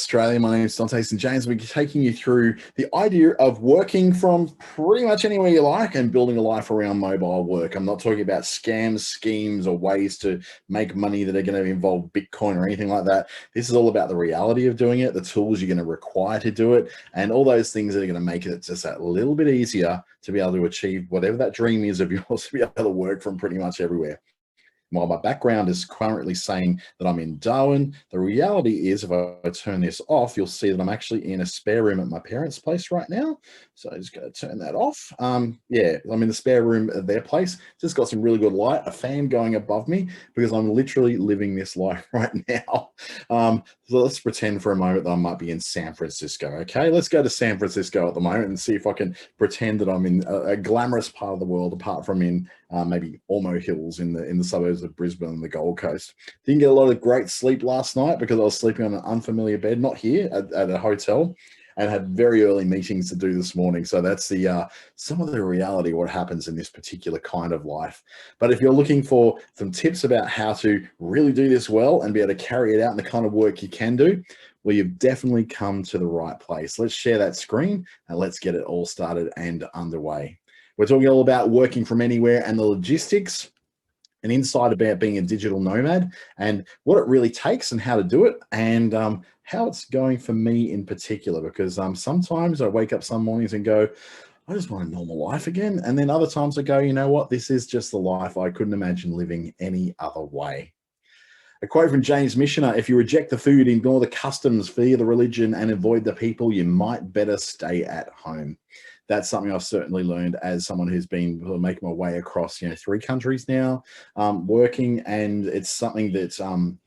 Australia. My name is Dante St James. We're taking you through the idea of working from pretty much anywhere you like and building a life around mobile work. I'm not talking about scams, schemes, or ways to make money that are going to involve Bitcoin or anything like that. This is all about the reality of doing it, the tools you're going to require to do it, and all those things that are going to make it just a little bit easier to be able to achieve whatever that dream is of yours, to be able to work from pretty much everywhere. While my background is currently saying that I'm in Darwin, the reality is if I turn this off, you'll see that I'm actually in a spare room at my parents' place right now. So I just got to turn that off. Yeah, I'm in the spare room at their place. Just got some really good light, a fan going above me because I'm literally living this life right now. So let's pretend for a moment that I might be in San Francisco. Okay, let's go to San Francisco at the moment and see if I can pretend that I'm in a glamorous part of the world, apart from in maybe Ormo Hills in the suburbs of Brisbane and the Gold Coast. Didn't get a lot of great sleep last night because I was sleeping on an unfamiliar bed, not here at a hotel, and had very early meetings to do this morning. So that's the some of the reality of what happens in this particular kind of life. But if you're looking for some tips about how to really do this well and be able to carry it out in the kind of work you can do, well, you've definitely come to the right place. Let's share that screen and let's get it all started and underway. We're talking all about working from anywhere and the logistics, an insight about being a digital nomad and what it really takes and how to do it, and how it's going for me in particular, because sometimes I wake up some mornings and go, I just want a normal life again. And then other times I go, you know what, this is just the life I couldn't imagine living any other way. A quote from James Michener: if you reject the food, ignore the customs, fear the religion, and avoid the people, you might better stay at home. That's something I've certainly learned as someone who's been making my way across, 3 countries now, working, and it's something that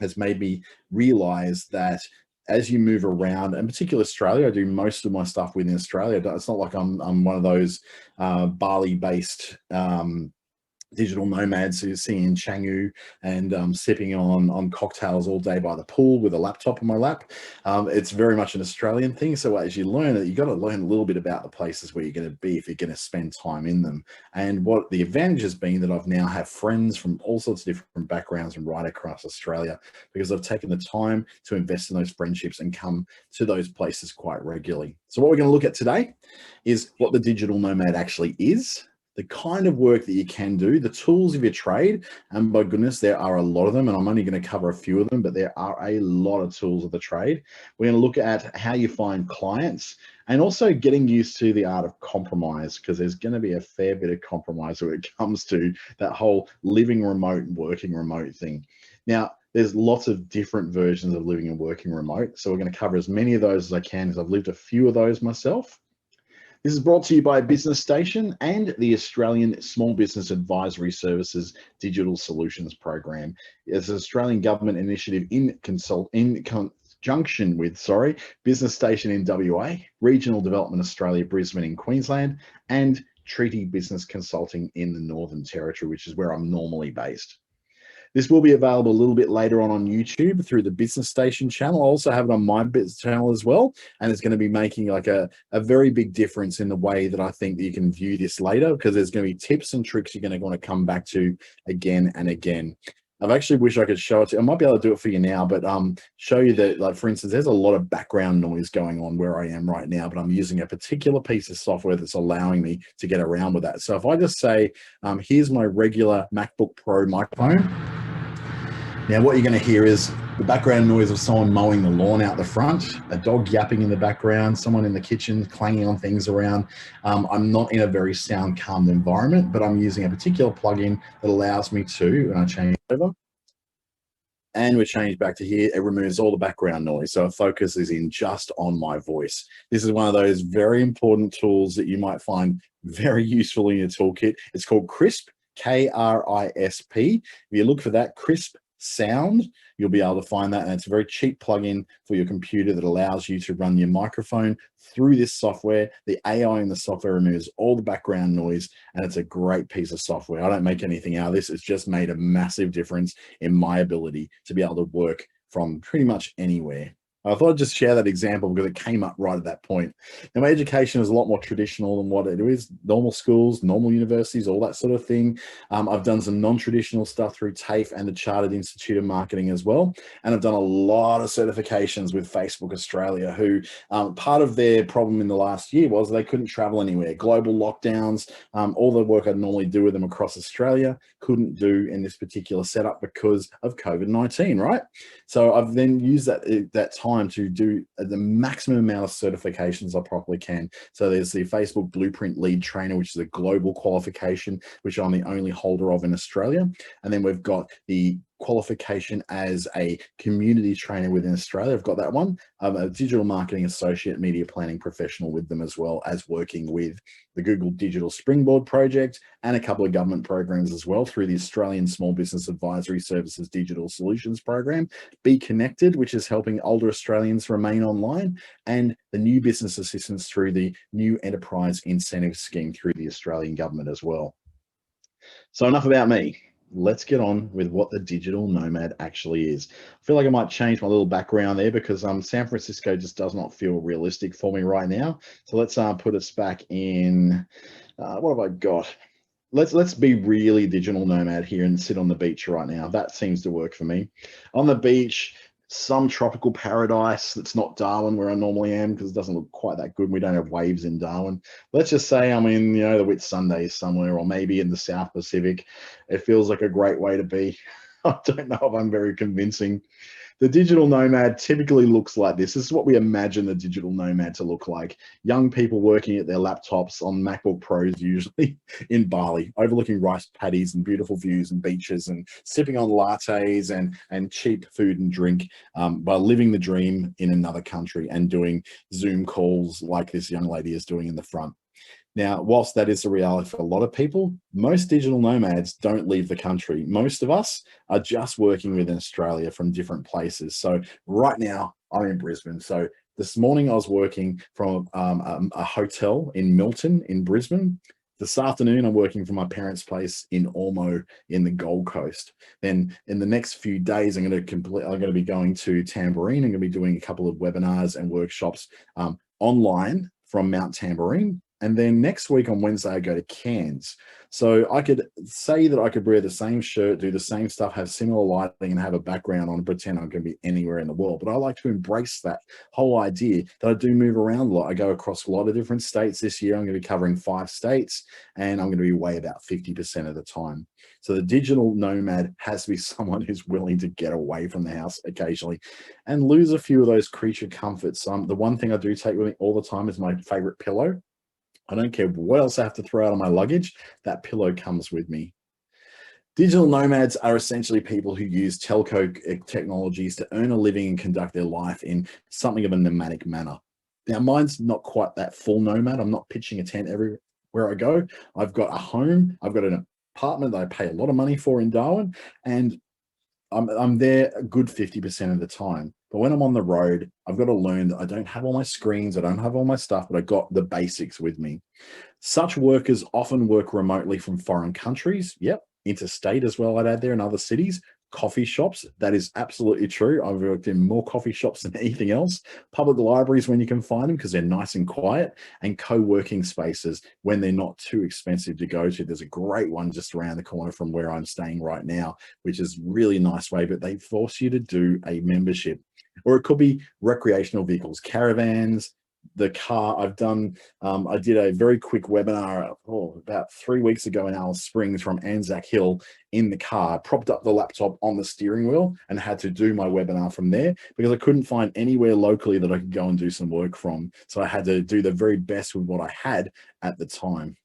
has made me realize that as you move around, in particular Australia, I do most of my stuff within Australia. It's not like I'm one of those Bali-based digital nomads who see in Canggu and sipping on cocktails all day by the pool with a laptop on my lap. It's very much an Australian thing. So as you learn it, you got to learn a little bit about the places where you're going to be if you're going to spend time in them. And what the advantage has been that I've now have friends from all sorts of different backgrounds and right across Australia, because I've taken the time to invest in those friendships and come to those places quite regularly. So what we're going to look at today is what the digital nomad actually is, the kind of work that you can do, the tools of your trade, and by goodness, there are a lot of them, and I'm only going to cover a few of them, but there are a lot of tools of the trade. We're going to look at how you find clients and also getting used to the art of compromise, because there's going to be a fair bit of compromise when it comes to that whole living remote and working remote thing. Now, there's lots of different versions of living and working remote, so we're going to cover as many of those as I can, because I've lived a few of those myself. This is brought to you by Business Station and the Australian Small Business Advisory Services Digital Solutions Program. It's an Australian government initiative in conjunction with, Business Station in WA, Regional Development Australia, Brisbane in Queensland, and Treaty Business Consulting in the Northern Territory, which is where I'm normally based. This will be available a little bit later on YouTube through the Business Station channel. I also have it on my business channel as well, and it's going to be making like a very big difference in the way that I think that you can view this later, because there's going to be tips and tricks you're going to want to come back to again and again. I've actually wish I could show it to you. I might be able to do it for you now, but show you that, like, for instance, there's a lot of background noise going on where I am right now, but I'm using a particular piece of software that's allowing me to get around with that. So if I just say, here's my regular MacBook Pro microphone. Now, what you're going to hear is the background noise of someone mowing the lawn out the front, a dog yapping in the background, someone in the kitchen clanging on things around. I'm not in a very sound, calm environment, but I'm using a particular plugin that allows me to, and I change over, and we change back to here, it removes all the background noise. So it focuses in just on my voice. This is one of those very important tools that you might find very useful in your toolkit. It's called Crisp, K-R-I-S-P. If you look for that, Crisp Sound, you'll be able to find that, and it's a very cheap plugin for your computer that allows you to run your microphone through this software. The AI in the software removes all the background noise, and it's a great piece of software. I don't make anything out of this. It's just made a massive difference in my ability to be able to work from pretty much anywhere. I thought I'd just share that example because it came up right at that point. Now, my education is a lot more traditional than what it is. Normal schools, normal universities, all that sort of thing. I've done some non-traditional stuff through TAFE and the Chartered Institute of Marketing as well. And I've done a lot of certifications with Facebook Australia, who part of their problem in the last year was they couldn't travel anywhere. Global lockdowns, all the work I'd normally do with them across Australia, couldn't do in this particular setup because of COVID-19, right? So I've then used that time to do the maximum amount of certifications I properly can. So there's the Facebook Blueprint Lead Trainer, which is a global qualification, which I'm the only holder of in Australia. And then we've got the qualification as a community trainer within Australia. I've got that one. I'm a digital marketing associate, media planning professional with them, as well as working with the Google Digital Springboard project and a couple of government programs as well through the Australian Small Business Advisory Services Digital Solutions Program, Be Connected, which is helping older Australians remain online, and the New Business Assistance through the New Enterprise Incentive Scheme through the Australian government as well. So enough about me. Let's get on with what the digital nomad actually is. I feel like I might change my little background there because San Francisco just does not feel realistic for me right now. So let's put us back in, what have I got? Let's be really digital nomad here and sit on the beach right now. That seems to work for me. On the beach, some tropical paradise that's not Darwin where I normally am, because it doesn't look quite that good. We don't have waves in Darwin. Let's just say I'm in, the Whitsundays somewhere, or maybe in the South Pacific. It feels like a great way to be. I don't know if I'm very convincing. The digital nomad typically looks like this. This is what we imagine the digital nomad to look like. Young people working at their laptops on MacBook Pros, usually in Bali, overlooking rice paddies and beautiful views and beaches, and sipping on lattes and cheap food and drink, by living the dream in another country and doing Zoom calls like this young lady is doing in the front. Now, whilst that is the reality for a lot of people, most digital nomads don't leave the country. Most of us are just working within Australia from different places. So right now, I'm in Brisbane. So this morning, I was working from a hotel in Milton in Brisbane. This afternoon, I'm working from my parents' place in Ormo in the Gold Coast. Then in the next few days, I'm going to be going to Tamborine. I'm going to be doing a couple of webinars and workshops online from Mount Tamborine. And then next week on Wednesday, I go to Cairns. So I could say that I could wear the same shirt, do the same stuff, have similar lighting, and have a background on and pretend I'm going to be anywhere in the world. But I like to embrace that whole idea that I do move around a lot. I go across a lot of different states this year. I'm going to be covering 5 states, and I'm going to be away about 50% of the time. So the digital nomad has to be someone who's willing to get away from the house occasionally and lose a few of those creature comforts. The one thing I do take with me all the time is my favorite pillow. I don't care what else I have to throw out of my luggage, that pillow comes with me. Digital nomads are essentially people who use telco technologies to earn a living and conduct their life in something of a nomadic manner. Now, mine's not quite that full nomad. I'm not pitching a tent everywhere I go. I've got a home. I've got an apartment that I pay a lot of money for in Darwin, and I'm there a good 50% of the time. But when I'm on the road, I've got to learn that I don't have all my screens, I don't have all my stuff, but I got the basics with me. Such workers often work remotely from foreign countries. Yep, interstate as well, I'd add there, in other cities. Coffee shops, that is absolutely true. I've worked in more coffee shops than anything else. Public libraries when you can find them because they're nice and quiet, and co-working spaces when they're not too expensive to go to. There's a great one just around the corner from where I'm staying right now, which is really nice way, but they force you to do a membership. Or it could be recreational vehicles, caravans, the car. I did a very quick webinar about 3 weeks ago in Alice Springs from Anzac Hill in the car, propped up the laptop on the steering wheel and had to do my webinar from there because I couldn't find anywhere locally that I could go and do some work from. So I had to do the very best with what I had at the time.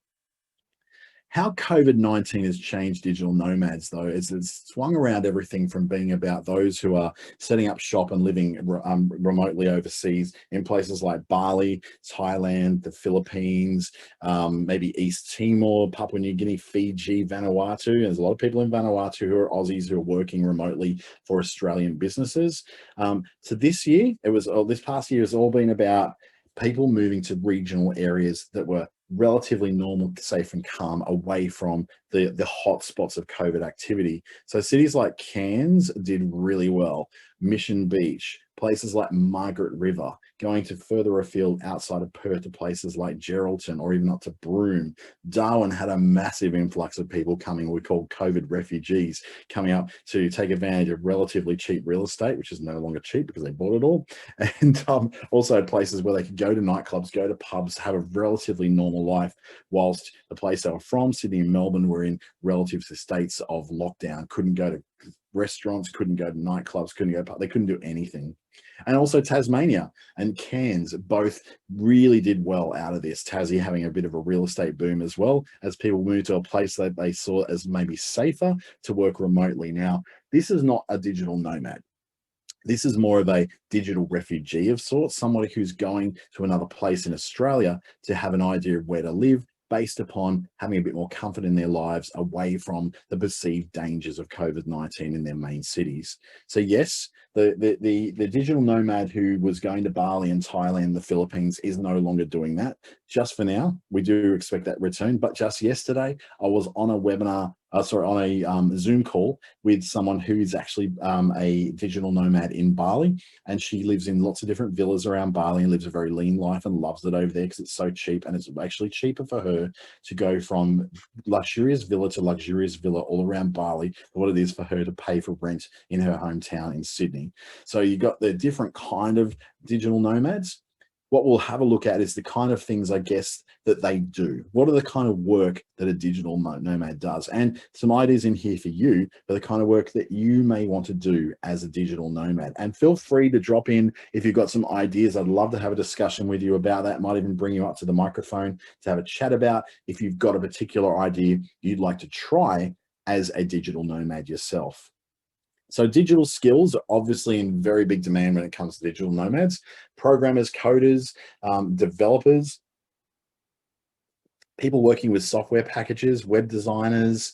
How COVID-19 has changed digital nomads, though, is it's swung around everything from being about those who are setting up shop and living remotely overseas in places like Bali, Thailand, the Philippines, maybe East Timor, Papua New Guinea, Fiji, Vanuatu. There's a lot of people in Vanuatu who are Aussies who are working remotely for Australian businesses. So this past year has all been about people moving to regional areas that were relatively normal, safe and calm, away from the hot spots of COVID activity. So cities like Cairns did really well. Mission Beach, places like Margaret River, going to further afield outside of Perth to places like Geraldton or even up to Broome. Darwin had a massive influx of people coming, we call COVID refugees, coming up to take advantage of relatively cheap real estate, which is no longer cheap because they bought it all. And also places where they could go to nightclubs, go to pubs, have a relatively normal life, whilst the place they were from, Sydney and Melbourne, were in relative states of lockdown, couldn't go to restaurants, couldn't go to nightclubs, couldn't go, they couldn't do anything. And also Tasmania and Cairns both really did well out of this. Tassie having a bit of a real estate boom as well, as people moved to a place that they saw as maybe safer to work remotely. Now, this is not a digital nomad. This is more of a digital refugee of sorts, somebody who's going to another place in Australia to have an idea of where to live, based upon having a bit more comfort in their lives away from the perceived dangers of COVID-19 in their main cities. So yes, the digital nomad who was going to Bali and Thailand, the Philippines, is no longer doing that. Just for now, we do expect that return. But just yesterday, I was on a webinar, on a Zoom call with someone who is actually a digital nomad in Bali, and she lives in lots of different villas around Bali and lives a very lean life and loves it over there because it's so cheap, and it's actually cheaper for her to go from luxurious villa to luxurious villa all around Bali than what it is for her to pay for rent in her hometown in Sydney. So you got the different kind of digital nomads. What we'll have a look at is the kind of things, I guess, that they do. What are the kind of work that a digital nomad does? And some ideas in here for you for the kind of work that you may want to do as a digital nomad. And feel free to drop in if you've got some ideas. I'd love to have a discussion with you about that. Might even bring you up to the microphone to have a chat about if you've got a particular idea you'd like to try as a digital nomad yourself. So digital skills are obviously in very big demand when it comes to digital nomads. Programmers, coders, developers, people working with software packages, web designers,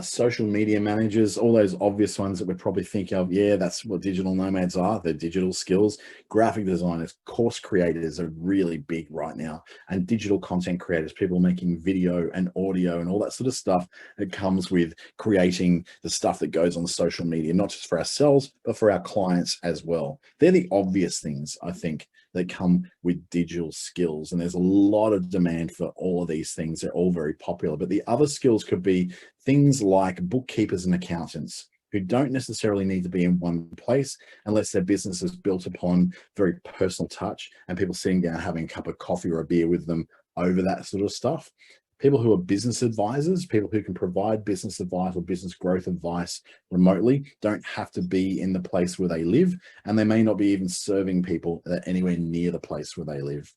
social media managers, all those obvious ones that we're probably thinking of. Yeah, that's what digital nomads are. They're digital skills. Graphic designers, course creators are really big right now, and digital content creators, people making video and audio and all that sort of stuff that comes with creating the stuff that goes on social media, not just for ourselves, but for our clients as well. They're the obvious things, I think, that come with digital skills. And there's a lot of demand for all of these things. They're all very popular. But the other skills could be things like bookkeepers and accountants, who don't necessarily need to be in one place unless their business is built upon very personal touch and people sitting down having a cup of coffee or a beer with them over that sort of stuff. People who are business advisors, people who can provide business advice or business growth advice remotely, don't have to be in the place where they live, and they may not be even serving people anywhere near the place where they live.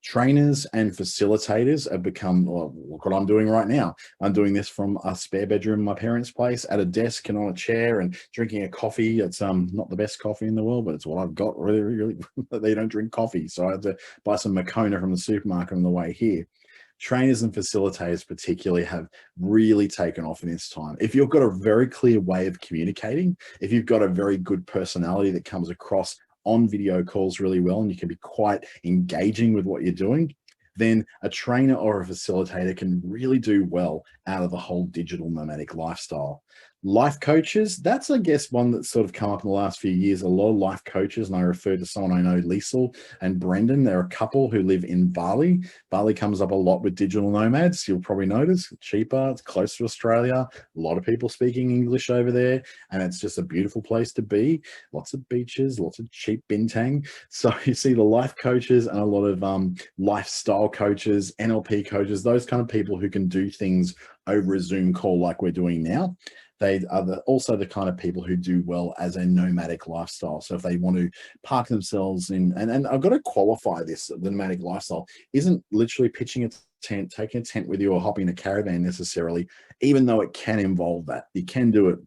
Trainers and facilitators have become, well, look what I'm doing right now. I'm doing this from a spare bedroom in my parents' place, at a desk and on a chair and drinking a coffee. It's not the best coffee in the world, but it's what I've got. Really, they don't drink coffee, so I had to buy some Michener from the supermarket on the way here. Trainers and facilitators particularly have really taken off in this time. If you've got a very clear way of communicating, if you've got a very good personality that comes across on video calls really well, and you can be quite engaging with what you're doing, then a trainer or a facilitator can really do well out of the whole digital nomadic lifestyle. Life coaches, that's, I guess, one that's sort of come up in the last few years. A lot of life coaches, and I refer to someone I know, Liesl and Brendan. They're a couple who live in Bali. Bali comes up a lot with digital nomads. You'll probably notice cheaper, it's close to Australia, a lot of people speaking English over there, and it's just a beautiful place to be. Lots of beaches, lots of cheap bintang. So you see the life coaches and a lot of lifestyle coaches, NLP coaches, those kind of people who can do things over a Zoom call like we're doing now. They are also the kind of people who do well as a nomadic lifestyle. So if they want to park themselves in, and I've got to qualify this, the nomadic lifestyle isn't literally pitching a tent, taking a tent with you or hopping in a caravan necessarily, even though it can involve that. You can do it.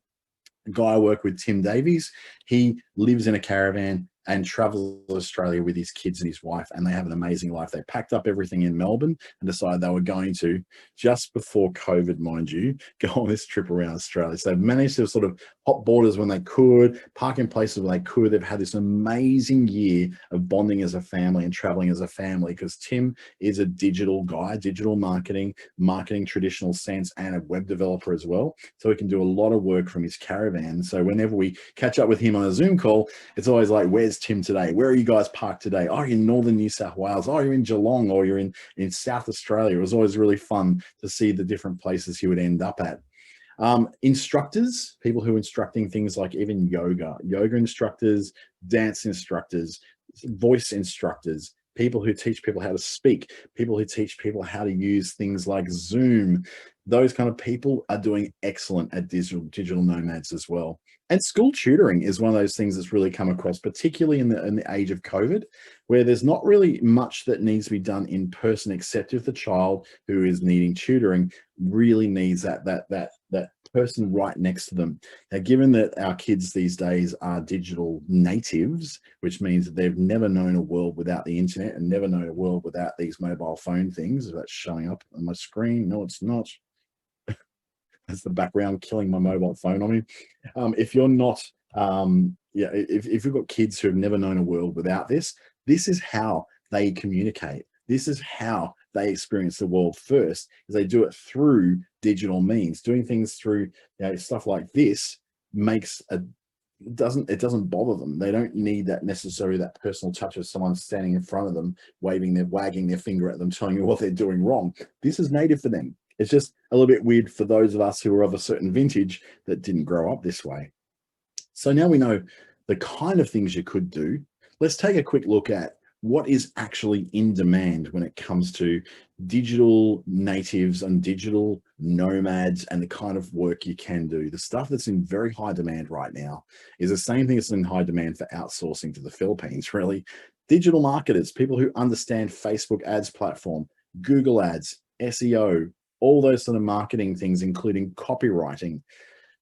A guy I work with, Tim Davies, he lives in a caravan and travels to Australia with his kids and his wife, and they have an amazing life. They packed up everything in Melbourne and decided they were going to, just before COVID, mind you, go on this trip around Australia. So they've managed to sort of hop borders when they could, park in places where they could. They've had this amazing year of bonding as a family and traveling as a family, because Tim is a digital guy, digital marketing traditional sense, and a web developer as well. So he can do a lot of work from his caravan. So whenever we catch up with him on a Zoom call, it's always like, where's where's Tim today? Where are you guys parked today? Oh, you're in northern New South Wales. Oh, you're in Geelong, or you're in South Australia. It was always really fun to see the different places he would end up at. Instructors, people who are instructing things like even yoga instructors, dance instructors, voice instructors, people who teach people how to speak, people who teach people how to use things like Zoom. Those kind of people are doing excellent at digital nomads as well. And school tutoring is one of those things that's really come across, particularly in the age of COVID, where there's not really much that needs to be done in person, except if the child who is needing tutoring really needs that person right next to them. Now, given that our kids these days are digital natives, which means that they've never known a world without the internet and never known a world without these mobile phone things. That's showing up on my screen. No, it's not. That's the background killing my mobile phone on me. If you're not, if you've got kids who have never known a world without this, this is how they communicate. This is how they experience the world first, is they do it through digital means. Doing things through stuff like this it doesn't bother them. They don't need that necessarily, that personal touch of someone standing in front of them, wagging their finger at them, telling you what they're doing wrong. This is native for them. It's just a little bit weird for those of us who are of a certain vintage that didn't grow up this way. So now we know the kind of things you could do. Let's take a quick look at what is actually in demand when it comes to digital natives and digital nomads and the kind of work you can do. The stuff that's in very high demand right now is the same thing that's in high demand for outsourcing to the Philippines, really. Digital marketers, people who understand Facebook ads platform, Google ads, SEO, all those sort of marketing things, including copywriting.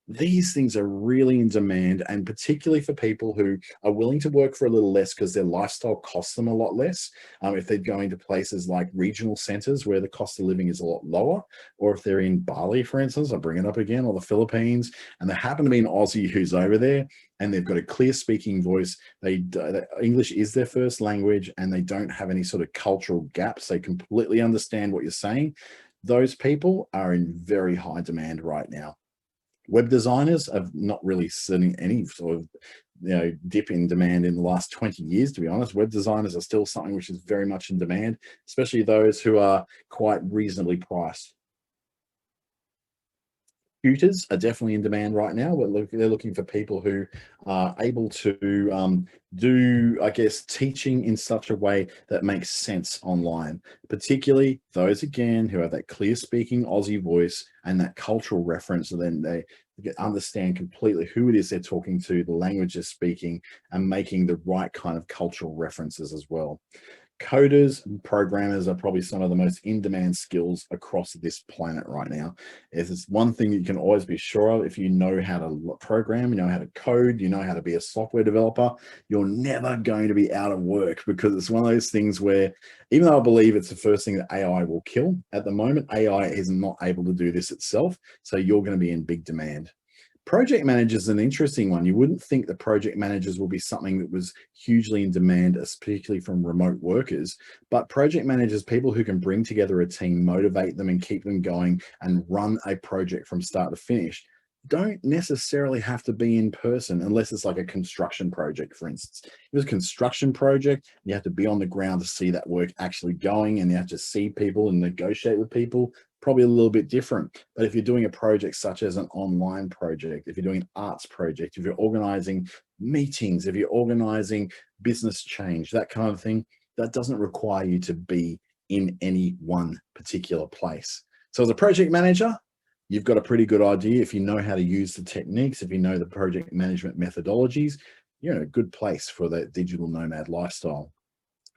These things are really in demand, and particularly for people who are willing to work for a little less because their lifestyle costs them a lot less. If they're going to places like regional centers where the cost of living is a lot lower, or if they're in Bali, for instance, I'll bring it up again, or the Philippines, and they happen to be an Aussie who's over there and they've got a clear speaking voice. English is their first language and they don't have any sort of cultural gaps. They completely understand what you're saying. Those people are in very high demand right now. Web designers have not really seen any sort of dip in demand in the last 20 years, to be honest. Web designers are still something which is very much in demand, especially those who are quite reasonably priced. Tutors are definitely in demand right now. They're looking for people who are able to do, I guess, teaching in such a way that makes sense online, particularly those, again, who have that clear speaking Aussie voice and that cultural reference. And then they understand completely who it is they're talking to, the language they're speaking, and making the right kind of cultural references as well. Coders and programmers are probably some of the most in-demand skills across this planet right now. It's one thing you can always be sure of: if you know how to program, you know how to code, you know how to be a software developer, you're never going to be out of work, because it's one of those things where, even though I believe it's the first thing that AI will kill, at the moment, AI is not able to do this itself, so you're going to be in big demand. Project managers is an interesting one. You wouldn't think that project managers will be something that was hugely in demand, particularly from remote workers, but project managers, people who can bring together a team, motivate them and keep them going and run a project from start to finish, don't necessarily have to be in person unless it's like a construction project, for instance. If it's a construction project, you have to be on the ground to see that work actually going, and you have to see people and negotiate with people. Probably a little bit different. But if you're doing a project such as an online project, if you're doing an arts project, if you're organizing meetings, if you're organizing business change, that kind of thing, that doesn't require you to be in any one particular place. So as a project manager, you've got a pretty good idea. If you know how to use the techniques, if you know the project management methodologies, you're in a good place for that digital nomad lifestyle.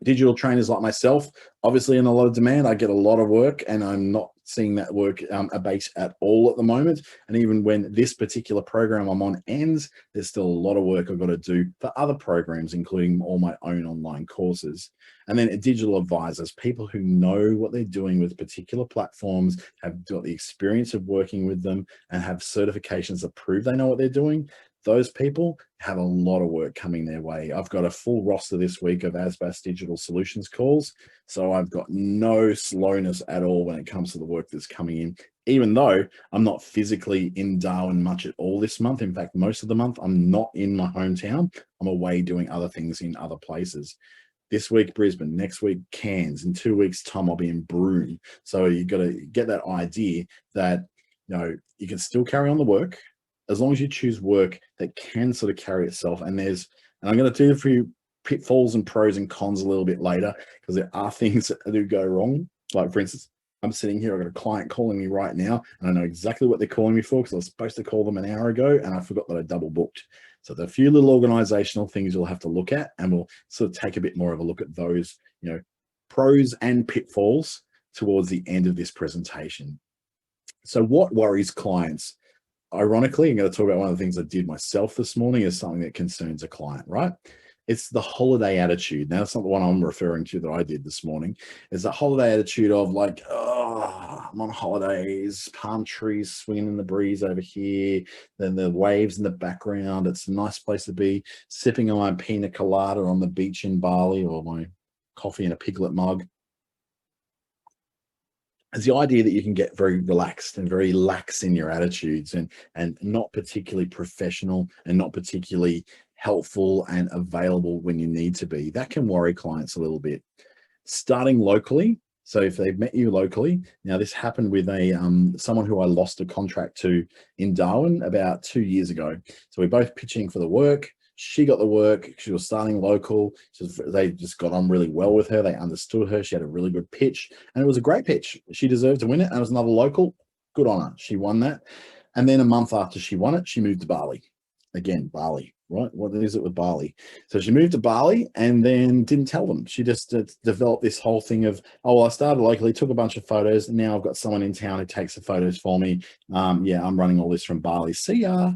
Digital trainers like myself, obviously in a lot of demand. I get a lot of work and I'm not seeing that work abate at all at the moment. And even when this particular program I'm on ends, there's still a lot of work I've got to do for other programs, including all my own online courses. And then digital advisors, people who know what they're doing with particular platforms, have got the experience of working with them and have certifications that prove they know what they're doing. those people have a lot of work coming their way. I've got a full roster this week of ASBAS Digital Solutions calls, so I've got no slowness at all when it comes to the work that's coming in, even though I'm not physically in Darwin much at all this month. In fact, most of the month, I'm not in my hometown. I'm away doing other things in other places. This week, Brisbane, next week, Cairns. In 2 weeks' time, I'll be in Broome. So you've got to get that idea that, you can still carry on the work as long as you choose work that can sort of carry itself. And I'm going to do a few pitfalls and pros and cons a little bit later, because there are things that do go wrong. Like, for instance, I'm sitting here, I've got a client calling me right now, and I know exactly what they're calling me for, because I was supposed to call them an hour ago and I forgot that I double booked. So there are a few little organizational things you'll have to look at, and we'll sort of take a bit more of a look at those, pros and pitfalls towards the end of this presentation. So what worries clients? Ironically, I'm going to talk about one of the things I did myself this morning is something that concerns a client, right? It's the holiday attitude. Now, that's not the one I'm referring to that I did this morning. It's the holiday attitude of like, oh, I'm on holidays, palm trees swinging in the breeze over here, then the waves in the background. It's a nice place to be, sipping on my pina colada on the beach in Bali, or my coffee in a piglet mug. It's the idea that you can get very relaxed and very lax in your attitudes, and not particularly professional and not particularly helpful and available when you need to be. That can worry clients a little bit. Starting locally, so if they've met you locally, now this happened with someone who I lost a contract to in Darwin about 2 years ago. So we're both pitching for the work. She got the work. She was starting local. They just got on really well with her. They understood her. She had a really good pitch, and it was a great pitch. She deserved to win it. And it was another local. Good on her. She won that. And then a month after she won it, she moved to Bali. Again, Bali, right? What is it with Bali? So she moved to Bali and then didn't tell them. She just developed this whole thing of, oh, well, I started locally, took a bunch of photos, and now I've got someone in town who takes the photos for me. Yeah, I'm running all this from Bali. See ya.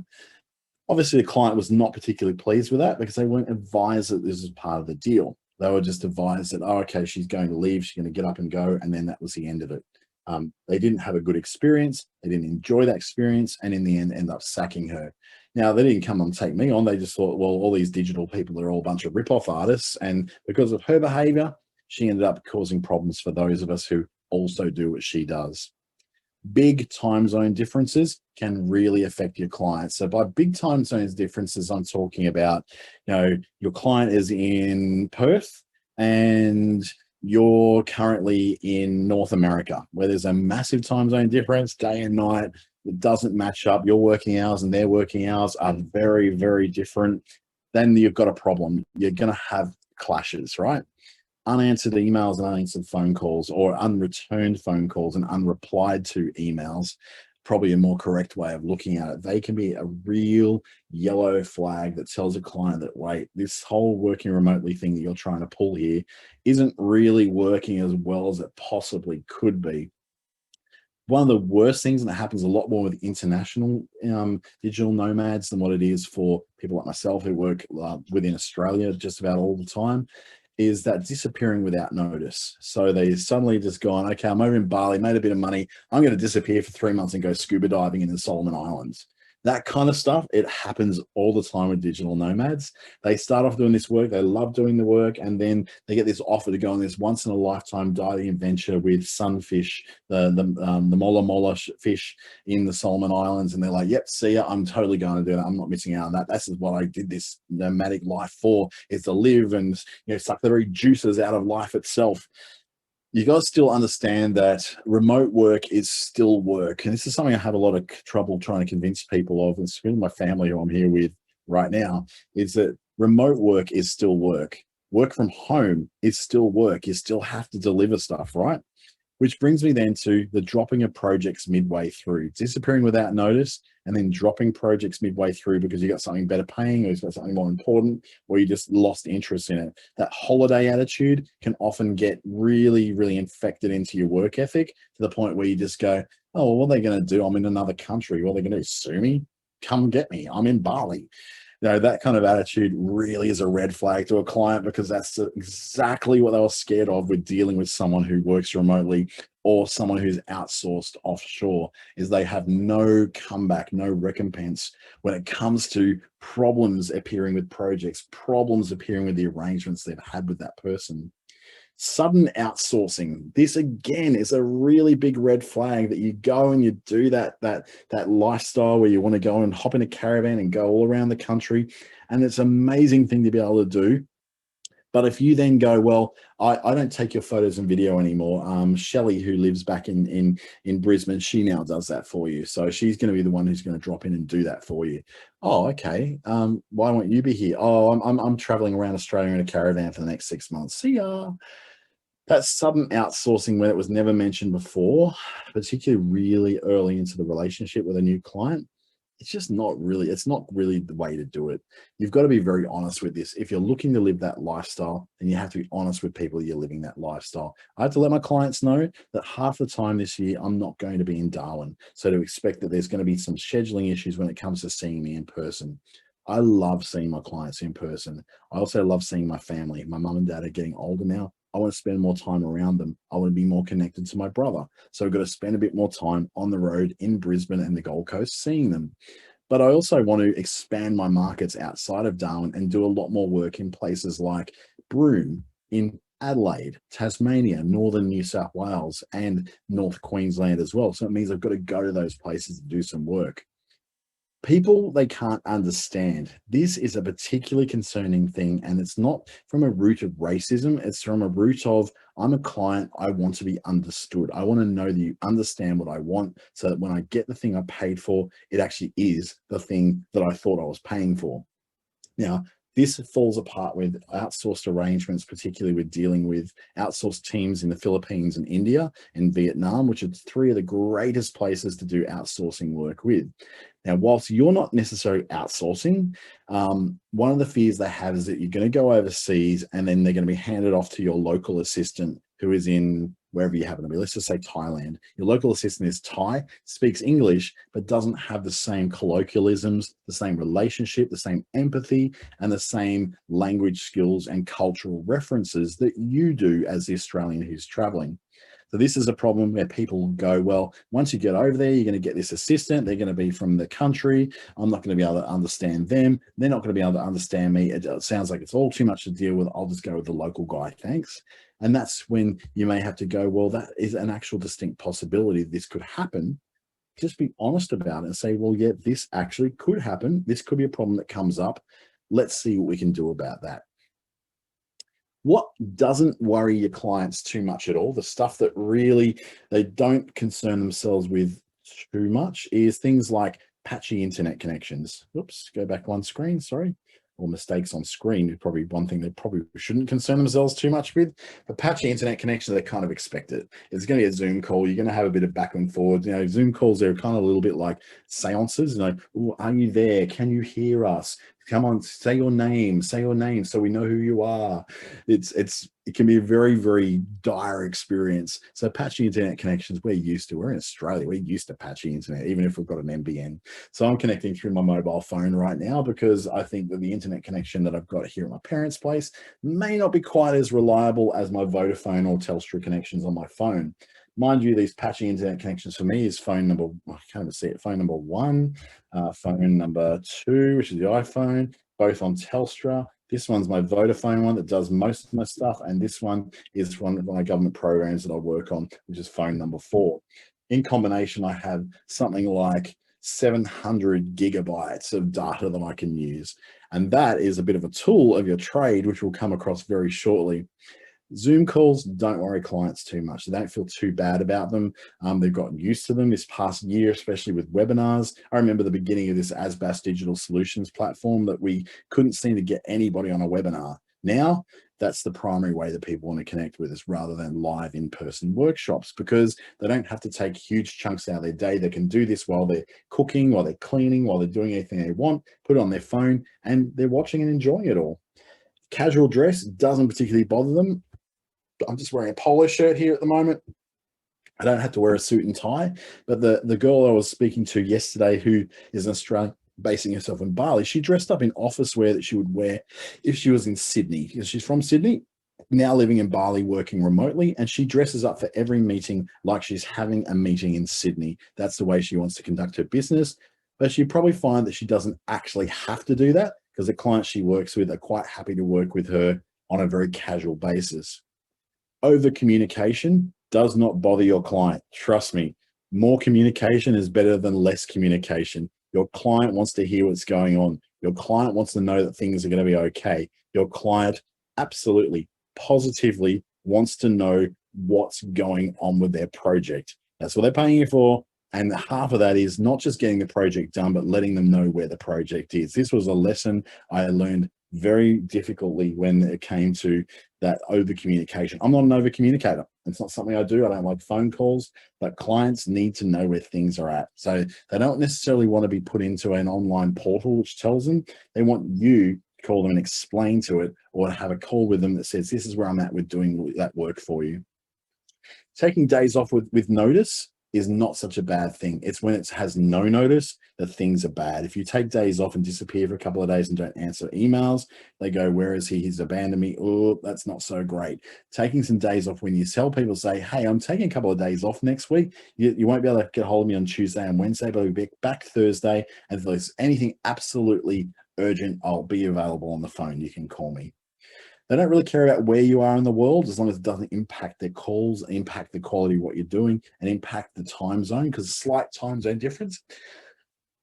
Obviously, the client was not particularly pleased with that, because they weren't advised that this was part of the deal. They were just advised that, oh, okay, she's going to leave, she's going to get up and go, and then that was the end of it. They didn't have a good experience. They didn't enjoy that experience, and in the end, ended up sacking her. Now, they didn't come and take me on. They just thought, well, all these digital people are all a bunch of rip-off artists, and because of her behavior, she ended up causing problems for those of us who also do what she does. Big time zone differences can really affect your clients. So by big time zones differences, I'm talking about, your client is in Perth and you're currently in North America, where there's a massive time zone difference, day and night. It doesn't match up. Your working hours and their working hours are very, very different. Then you've got a problem. You're going to have clashes, right? Unanswered emails and unanswered phone calls, or unreturned phone calls and unreplied to emails, probably a more correct way of looking at it. They can be a real yellow flag that tells a client that, wait, this whole working remotely thing that you're trying to pull here isn't really working as well as it possibly could be. One of the worst things, and it happens a lot more with international digital nomads than what it is for people like myself who work within Australia just about all the time, is that disappearing without notice. So they suddenly just gone, okay, I'm over in Bali, made a bit of money, I'm going to disappear for 3 months and go scuba diving in the Solomon Islands. That kind of stuff, it happens all the time with digital nomads. They start off doing this work, they love doing the work, and then they get this offer to go on this once in a lifetime diving adventure with sunfish, the mola fish in the Solomon Islands, and they're like, yep, see ya, I'm totally going to do that. I'm not missing out on that. This is what I did this nomadic life for, is to live and suck the very juices out of life itself. You got to still understand that remote work is still work. And this is something I have a lot of trouble trying to convince people of, especially my family who I'm here with right now, is that remote work is still work. Work from home is still work. You still have to deliver stuff, right? Which brings me then to the dropping of projects midway through, disappearing without notice, and then dropping projects midway through because you got something better paying, or you've got something more important, or you just lost interest in it. That holiday attitude can often get really, really infected into your work ethic, to the point where you just go, oh, well, what are they going to do? I'm in another country. What are they going to do? Sue me? Come get me. I'm in Bali. That kind of attitude really is a red flag to a client, because that's exactly what they were scared of with dealing with someone who works remotely or someone who's outsourced offshore, is they have no comeback, no recompense when it comes to problems appearing with projects, problems appearing with the arrangements they've had with that person. Sudden outsourcing, this again is a really big red flag, that you go and you do that lifestyle where you want to go and hop in a caravan and go all around the country, and it's an amazing thing to be able to do. But if you then go, well, I don't take your photos and video anymore. Shelley, who lives back in Brisbane, she now does that for you. So she's going to be the one who's going to drop in and do that for you. Oh, okay. Why won't you be here? Oh, I'm traveling around Australia in a caravan for the next 6 months. See ya. That sudden outsourcing when it was never mentioned before, particularly really early into the relationship with a new client, it's not really the way to do it. You've got to be very honest with this. If you're looking to live that lifestyle, then you have to be honest with people you're living that lifestyle. I have to let my clients know that half the time this year, I'm not going to be in Darwin. So to expect that there's going to be some scheduling issues when it comes to seeing me in person. I love seeing my clients in person. I also love seeing my family. My mum and dad are getting older now. I want to spend more time around them. I want to be more connected to my brother. So I've got to spend a bit more time on the road in Brisbane and the Gold Coast seeing them. But I also want to expand my markets outside of Darwin and do a lot more work in places like Broome, in Adelaide, Tasmania, northern New South Wales, and North Queensland as well. So it means I've got to go to those places to do some work. People, they can't understand. This is a particularly concerning thing, and it's not from a root of racism. It's from a root of, I'm a client, I want to be understood. I want to know that you understand what I want, so that when I get the thing I paid for, it actually is the thing that I thought I was paying for. Now, this falls apart with outsourced arrangements, particularly with dealing with outsourced teams in the Philippines and India and Vietnam, which are three of the greatest places to do outsourcing work with. Now, whilst you're not necessarily outsourcing, one of the fears they have is that you're going to go overseas and then they're going to be handed off to your local assistant who is in wherever you happen to be. Let's just say Thailand. Your local assistant is Thai, speaks English, but doesn't have the same colloquialisms, the same relationship, the same empathy, and the same language skills and cultural references that you do as the Australian who's traveling. So this is a problem where people go, well, once you get over there, you're going to get this assistant. They're going to be from the country. I'm not going to be able to understand them. They're not going to be able to understand me. It sounds like it's all too much to deal with. I'll just go with the local guy. Thanks. And that's when you may have to go, well, that is an actual distinct possibility. This could happen. Just be honest about it and say, well, yeah, this actually could happen. This could be a problem that comes up. Let's see what we can do about that. What doesn't worry your clients too much at all, the stuff that really they don't concern themselves with too much, is things like patchy internet connections. Oops, go back one screen, sorry. Or mistakes on screen is probably one thing they probably shouldn't concern themselves too much with. But patchy internet connections, they kind of expect it. It's going to be a Zoom call. You're going to have a bit of back and forth. Zoom calls, they're kind of a little bit like seances. Are you there? Can you hear us? Come on, say your name so we know who you are. It can be a very, very dire experience. So patchy internet connections, we're in Australia, we're used to patchy internet, even if we've got an NBN. So I'm connecting through my mobile phone right now because I think that the internet connection that I've got here at my parents' place may not be quite as reliable as my Vodafone or Telstra connections on my phone. Mind you, these patchy internet connections for me is phone number, I can't even see it, phone number 1, phone number 2, which is the iPhone, both on Telstra. This one's my Vodafone one that does most of my stuff, and this one is one of my government programs that I work on, which is phone number 4. In combination, I have something like 700 gigabytes of data that I can use, and that is a bit of a tool of your trade, which we'll come across very shortly. Zoom calls, don't worry clients too much. They don't feel too bad about them. They've gotten used to them this past year, especially with webinars. I remember the beginning of this ASBAS Digital Solutions platform that we couldn't seem to get anybody on a webinar. Now, that's the primary way that people want to connect with us rather than live in-person workshops, because they don't have to take huge chunks out of their day. They can do this while they're cooking, while they're cleaning, while they're doing anything they want, put it on their phone, and they're watching and enjoying it all. Casual dress doesn't particularly bother them. I'm just wearing a polo shirt here at the moment. I don't have to wear a suit and tie, but the girl I was speaking to yesterday, who is an basing herself in Bali, she dressed up in office wear that she would wear if she was in Sydney, because she's from Sydney, now living in Bali, working remotely, and she dresses up for every meeting like she's having a meeting in Sydney. That's the way she wants to conduct her business. But you probably find that she doesn't actually have to do that because the clients she works with are quite happy to work with her on a very casual basis. Over communication does not bother your client. Trust me, more communication is better than less communication. Your client wants to hear what's going on. Your client wants to know that things are going to be okay. Your client absolutely, positively wants to know what's going on with their project. That's what they're paying you for. And half of that is not just getting the project done, but letting them know where the project is. This was a lesson I learned very difficultly when it came to that over communication. I'm not an over communicator. It's not something I do. I don't like phone calls, but clients need to know where things are at. So they don't necessarily want to be put into an online portal which tells them. They want you to call them and explain to it, or have a call with them that says, this is where I'm at with doing that work for you. Taking days off with notice is not such a bad thing. It's when it has no notice that things are bad. If you take days off and disappear for a couple of days and don't answer emails, they go, where is he? He's abandoned me. Oh, that's not so great. Taking some days off when you tell people, say, hey, I'm taking a couple of days off next week. You won't be able to get a hold of me on Tuesday and Wednesday, but I'll be back Thursday. And if there's anything absolutely urgent, I'll be available on the phone. You can call me. They don't really care about where you are in the world as long as it doesn't impact their calls, impact the quality of what you're doing, and impact the time zone, because a slight time zone difference,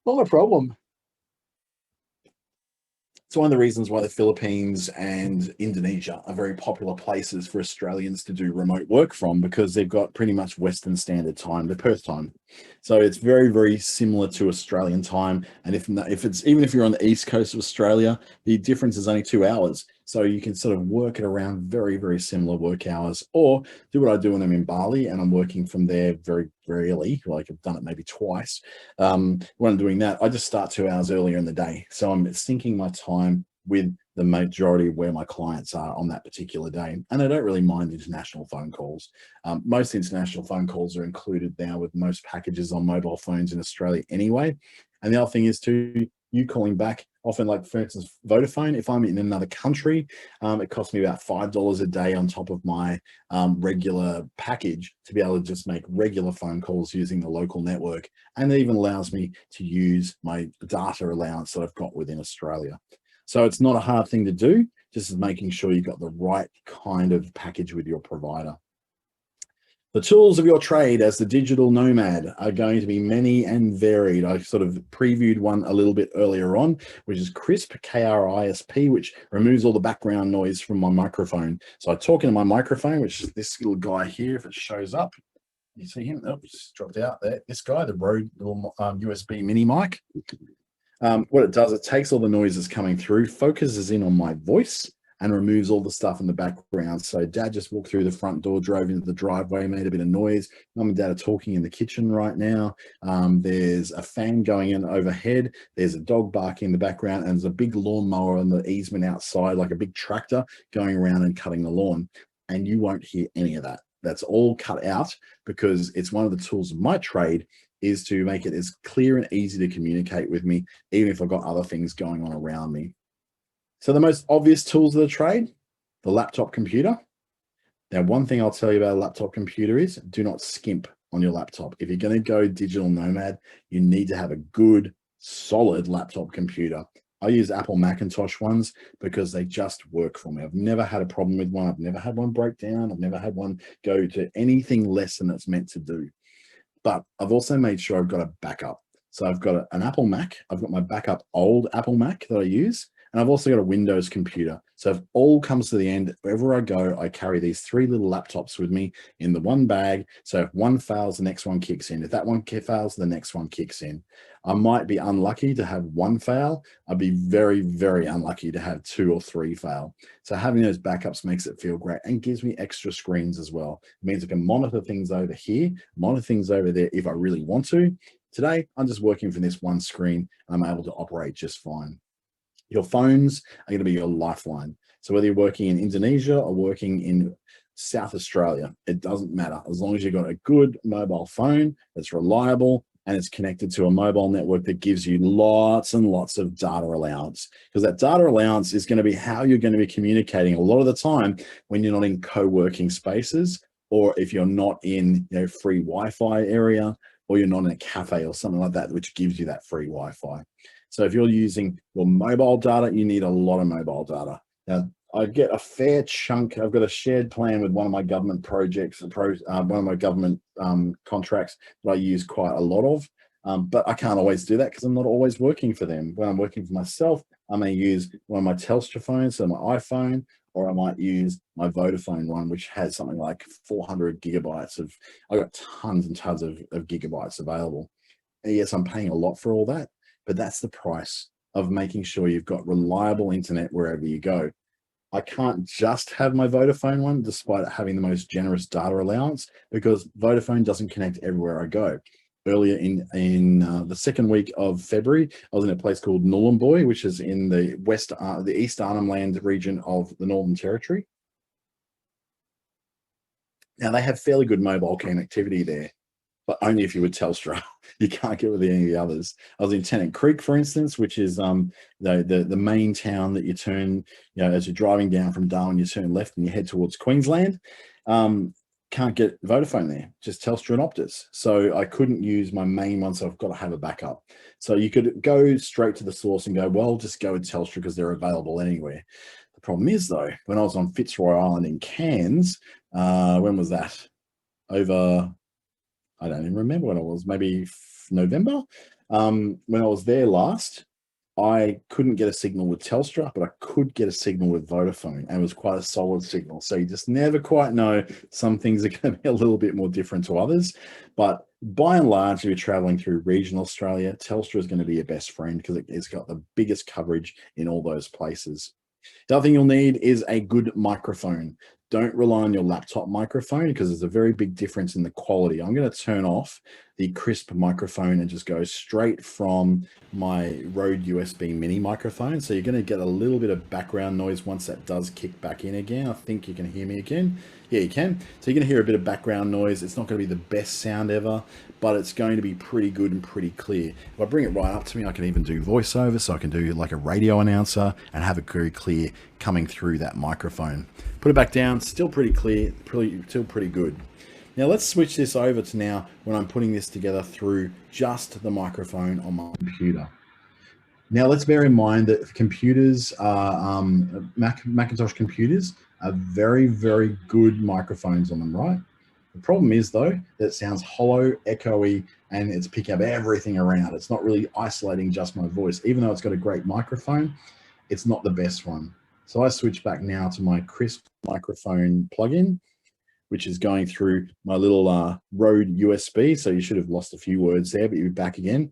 not a problem. It's one of the reasons why the Philippines and Indonesia are very popular places for Australians to do remote work from, because they've got pretty much Western Standard Time, the Perth time. So it's very, very similar to Australian time. And if it's even if you're on the east coast of Australia, the difference is only 2 hours. So you can sort of work it around very, very similar work hours, or do what I do when I'm in Bali and I'm working from there very, very early. Like I've done it maybe twice. When I'm doing that, I just start 2 hours earlier in the day. So I'm syncing my time with the majority of where my clients are on that particular day. And I don't really mind international phone calls. Most international phone calls are included now with most packages on mobile phones in Australia anyway. And the other thing is too, you calling back, often like for instance, Vodafone, if I'm in another country, it costs me about $5 a day on top of my regular package to be able to just make regular phone calls using the local network. And it even allows me to use my data allowance that I've got within Australia. So it's not a hard thing to do, just making sure you've got the right kind of package with your provider. The tools of your trade as the digital nomad are going to be many and varied. I sort of previewed one a little bit earlier on, which is CRISP, K-R-I-S-P, which removes all the background noise from my microphone. So I talk into my microphone, which is this little guy here, if it shows up. You see him? Oh, just dropped out there. This guy, the Rode little USB mini mic. What it does, it takes all the noises coming through, focuses in on my voice, and removes all the stuff in the background. So dad just walked through the front door, drove into the driveway, made a bit of noise. Mum and dad are talking in the kitchen right now. There's a fan going in overhead. There's a dog barking in the background, and there's a big lawnmower on the easement outside, like a big tractor going around and cutting the lawn. And you won't hear any of that. That's all cut out because it's one of the tools of my trade is to make it as clear and easy to communicate with me, even if I've got other things going on around me. So the most obvious tools of the trade, the laptop computer. Now, one thing I'll tell you about a laptop computer is do not skimp on your laptop. If you're going to go digital nomad, you need to have a good, solid laptop computer. I use Apple Macintosh ones because they just work for me. I've never had a problem with one. I've never had one break down. I've never had one go to anything less than it's meant to do. But I've also made sure I've got a backup. So I've got an Apple Mac. I've got my backup old Apple Mac that I use. And I've also got a Windows computer. So if all comes to the end, wherever I go, I carry these 3 little laptops with me in the one bag. So if one fails, the next one kicks in. If that one fails, the next one kicks in. I might be unlucky to have one fail. I'd be very, very unlucky to have 2 or 3 fail. So having those backups makes it feel great and gives me extra screens as well. It means I can monitor things over here, monitor things over there if I really want to. Today, I'm just working from this one screen. I'm able to operate just fine. Your phones are going to be your lifeline. So whether you're working in Indonesia or working in South Australia, it doesn't matter. As long as you've got a good mobile phone that's reliable, and it's connected to a mobile network that gives you lots and lots of data allowance, because that data allowance is going to be how you're going to be communicating a lot of the time when you're not in co-working spaces, or if you're not in free Wi-Fi area, or you're not in a cafe or something like that, which gives you that free Wi-Fi. So if you're using your mobile data, you need a lot of mobile data. Now, I get a fair chunk. I've got a shared plan with one of my government projects, one of my government contracts that I use quite a lot of. But I can't always do that because I'm not always working for them. When I'm working for myself, I may use one of my Telstra phones, so my iPhone, or I might use my Vodafone one, which has something like 400 gigabytes of, I've got tons and tons of gigabytes available. And yes, I'm paying a lot for all that, but that's the price of making sure you've got reliable internet wherever you go. I can't just have my Vodafone one, despite having the most generous data allowance, because Vodafone doesn't connect everywhere I go. Earlier in the second week of February, I was in a place called Nhulunbuy, which is in the East Arnhem Land region of the Northern Territory. Now, they have fairly good mobile connectivity there, but only if you were Telstra. You can't get with any of the others. I was in Tennant Creek, for instance, which is the main town that you turn, as you're driving down from Darwin, you turn left and you head towards Queensland. Can't get Vodafone there, just Telstra and Optus. So I couldn't use my main one, so I've got to have a backup. So you could go straight to the source and go, well, just go with Telstra because they're available anywhere. The problem is, though, when I was on Fitzroy Island in Cairns, when was that? I don't even remember when it was, maybe November. When I was there last, I couldn't get a signal with Telstra, but I could get a signal with Vodafone, and it was quite a solid signal. So you just never quite know. Some things are going to be a little bit more different to others. But by and large, if you're traveling through regional Australia, Telstra is going to be your best friend because it's got the biggest coverage in all those places. The other thing you'll need is a good microphone. Don't rely on your laptop microphone because there's a very big difference in the quality. I'm going to turn off the crisp microphone and just go straight from my Rode USB mini microphone. So you're going to get a little bit of background noise once that does kick back in again. I think you can hear me again. Yeah, you can. So you're going to hear a bit of background noise. It's not going to be the best sound ever, but it's going to be pretty good and pretty clear. If I bring it right up to me, I can even do voiceover. So I can do like a radio announcer and have it very clear coming through that microphone. Put it back down, still pretty clear, still pretty good. Now let's switch this over to now when I'm putting this together through just the microphone on my computer. Now let's bear in mind that computers, Macintosh computers, are very, very good microphones on them, right? The problem is though, that it sounds hollow, echoey, and it's picking up everything around. It's not really isolating just my voice. Even though it's got a great microphone, it's not the best one. So I switch back now to my crisp microphone plugin, which is going through my little Rode USB. So you should have lost a few words there, but you're back again.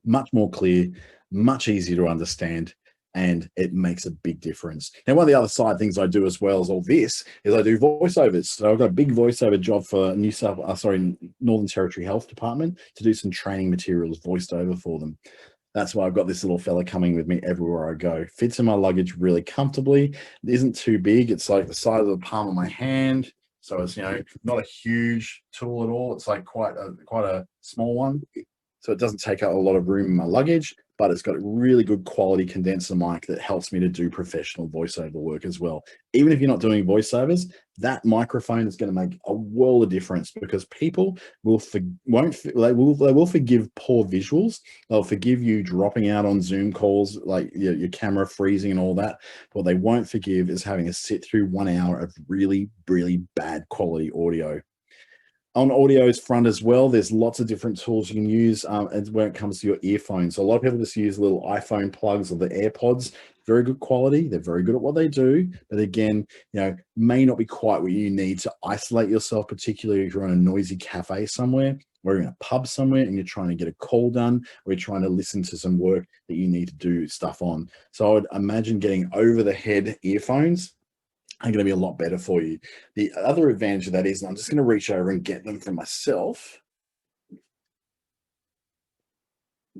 Much more clear, much easier to understand, and it makes a big difference. Now, one of the other side things I do as well as all this is I do voiceovers. So I've got a big voiceover job for Northern Territory Health Department to do some training materials voiced over for them. That's why I've got this little fella coming with me everywhere I go. Fits in my luggage really comfortably. It isn't too big. It's like the size of the palm of my hand. So it's, not a huge tool at all. It's like quite a small one. So it doesn't take up a lot of room in my luggage, but it's got a really good quality condenser mic that helps me to do professional voiceover work as well. Even if you're not doing voiceovers, that microphone is going to make a world of difference because people will forgive poor visuals. They'll forgive you dropping out on Zoom calls, like your camera freezing and all that. What they won't forgive is having to sit through 1 hour of really, really bad quality audio. On audio's front as well, there's lots of different tools you can use when it comes to your earphones. So a lot of people just use little iPhone plugs or the AirPods. Very good quality. They're very good at what they do. But again, may not be quite what you need to isolate yourself, particularly if you're in a noisy cafe somewhere or you're in a pub somewhere and you're trying to get a call done or you're trying to listen to some work that you need to do stuff on. So I would imagine getting over-the-head earphones are going to be a lot better for you. The other advantage of that is, and I'm just going to reach over and get them for myself.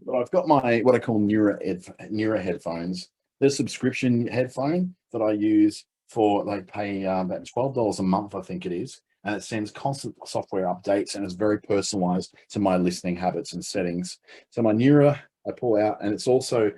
But I've got my what I call Neura headphones. They're a subscription headphone that I use for pay about $12 a month, I think it is. and it sends constant software updates and is very personalized to my listening habits and settings. So my Neura, I pull out, and it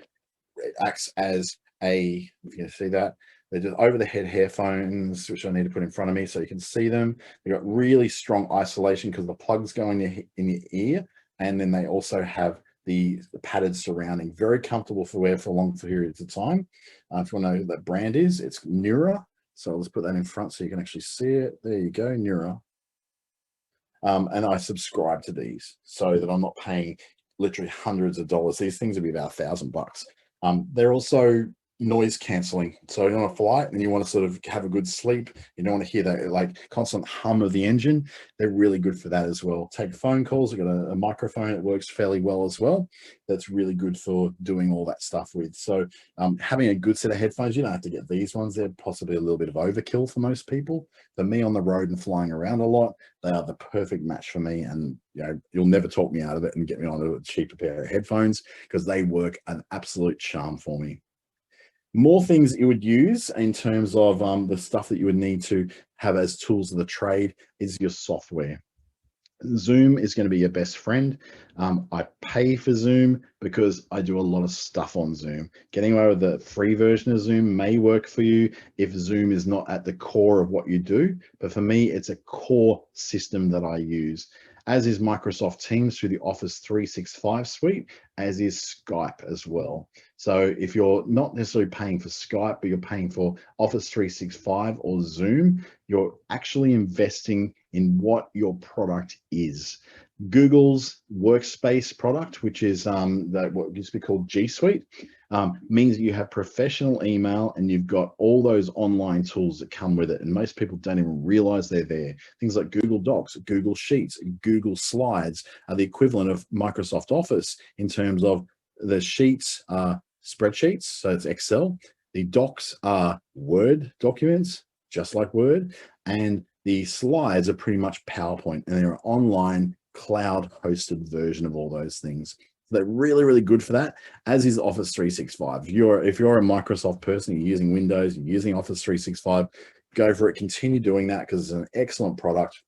acts as a, if you can see that, they're just over the head headphones, which I need to put in front of me so you can see them. They've got really strong isolation because the plugs go in your ear, and then they also have the padded surrounding, very comfortable for wear for long periods of time. If you want to know who that brand is, it's Neura. So let's put that in front so you can actually see it. There you go, Neura. And I subscribe to these so that I'm not paying literally hundreds of dollars. These things would be about $1,000. They're also noise cancelling. So you're on a flight and you want to sort of have a good sleep. You don't want to hear that like constant hum of the engine. They're really good for that as well. Take phone calls. I've got a microphone that works fairly well as well. That's really good for doing all that stuff with. So having a good set of headphones, you don't have to get these ones. They're possibly a little bit of overkill for most people. For me on the road and flying around a lot, they are the perfect match for me. And you'll never talk me out of it and get me on a cheaper pair of headphones because they work an absolute charm for me. More things that you would use in terms of the stuff that you would need to have as tools of the trade is your software. Zoom is going to be your best friend. I pay for Zoom because I do a lot of stuff on Zoom. Getting away with the free version of Zoom may work for you if Zoom is not at the core of what you do. But for me, it's a core system that I use, as is Microsoft Teams through the Office 365 suite, as is Skype as well. So if you're not necessarily paying for Skype, but you're paying for Office 365 or Zoom, you're actually investing in what your product is. Google's Workspace product, which is what used to be called G Suite, means that you have professional email and you've got all those online tools that come with it. And most people don't even realize they're there. Things like Google Docs, Google Sheets, Google Slides are the equivalent of Microsoft Office in terms of the sheets are spreadsheets, so it's Excel. The docs are Word documents, just like Word, and the slides are pretty much PowerPoint, and they're an online cloud-hosted version of all those things. So they're really, really good for that, as is Office 365. If you're a Microsoft person, you're using Windows, you're using Office 365, go for it. Continue doing that because it's an excellent product.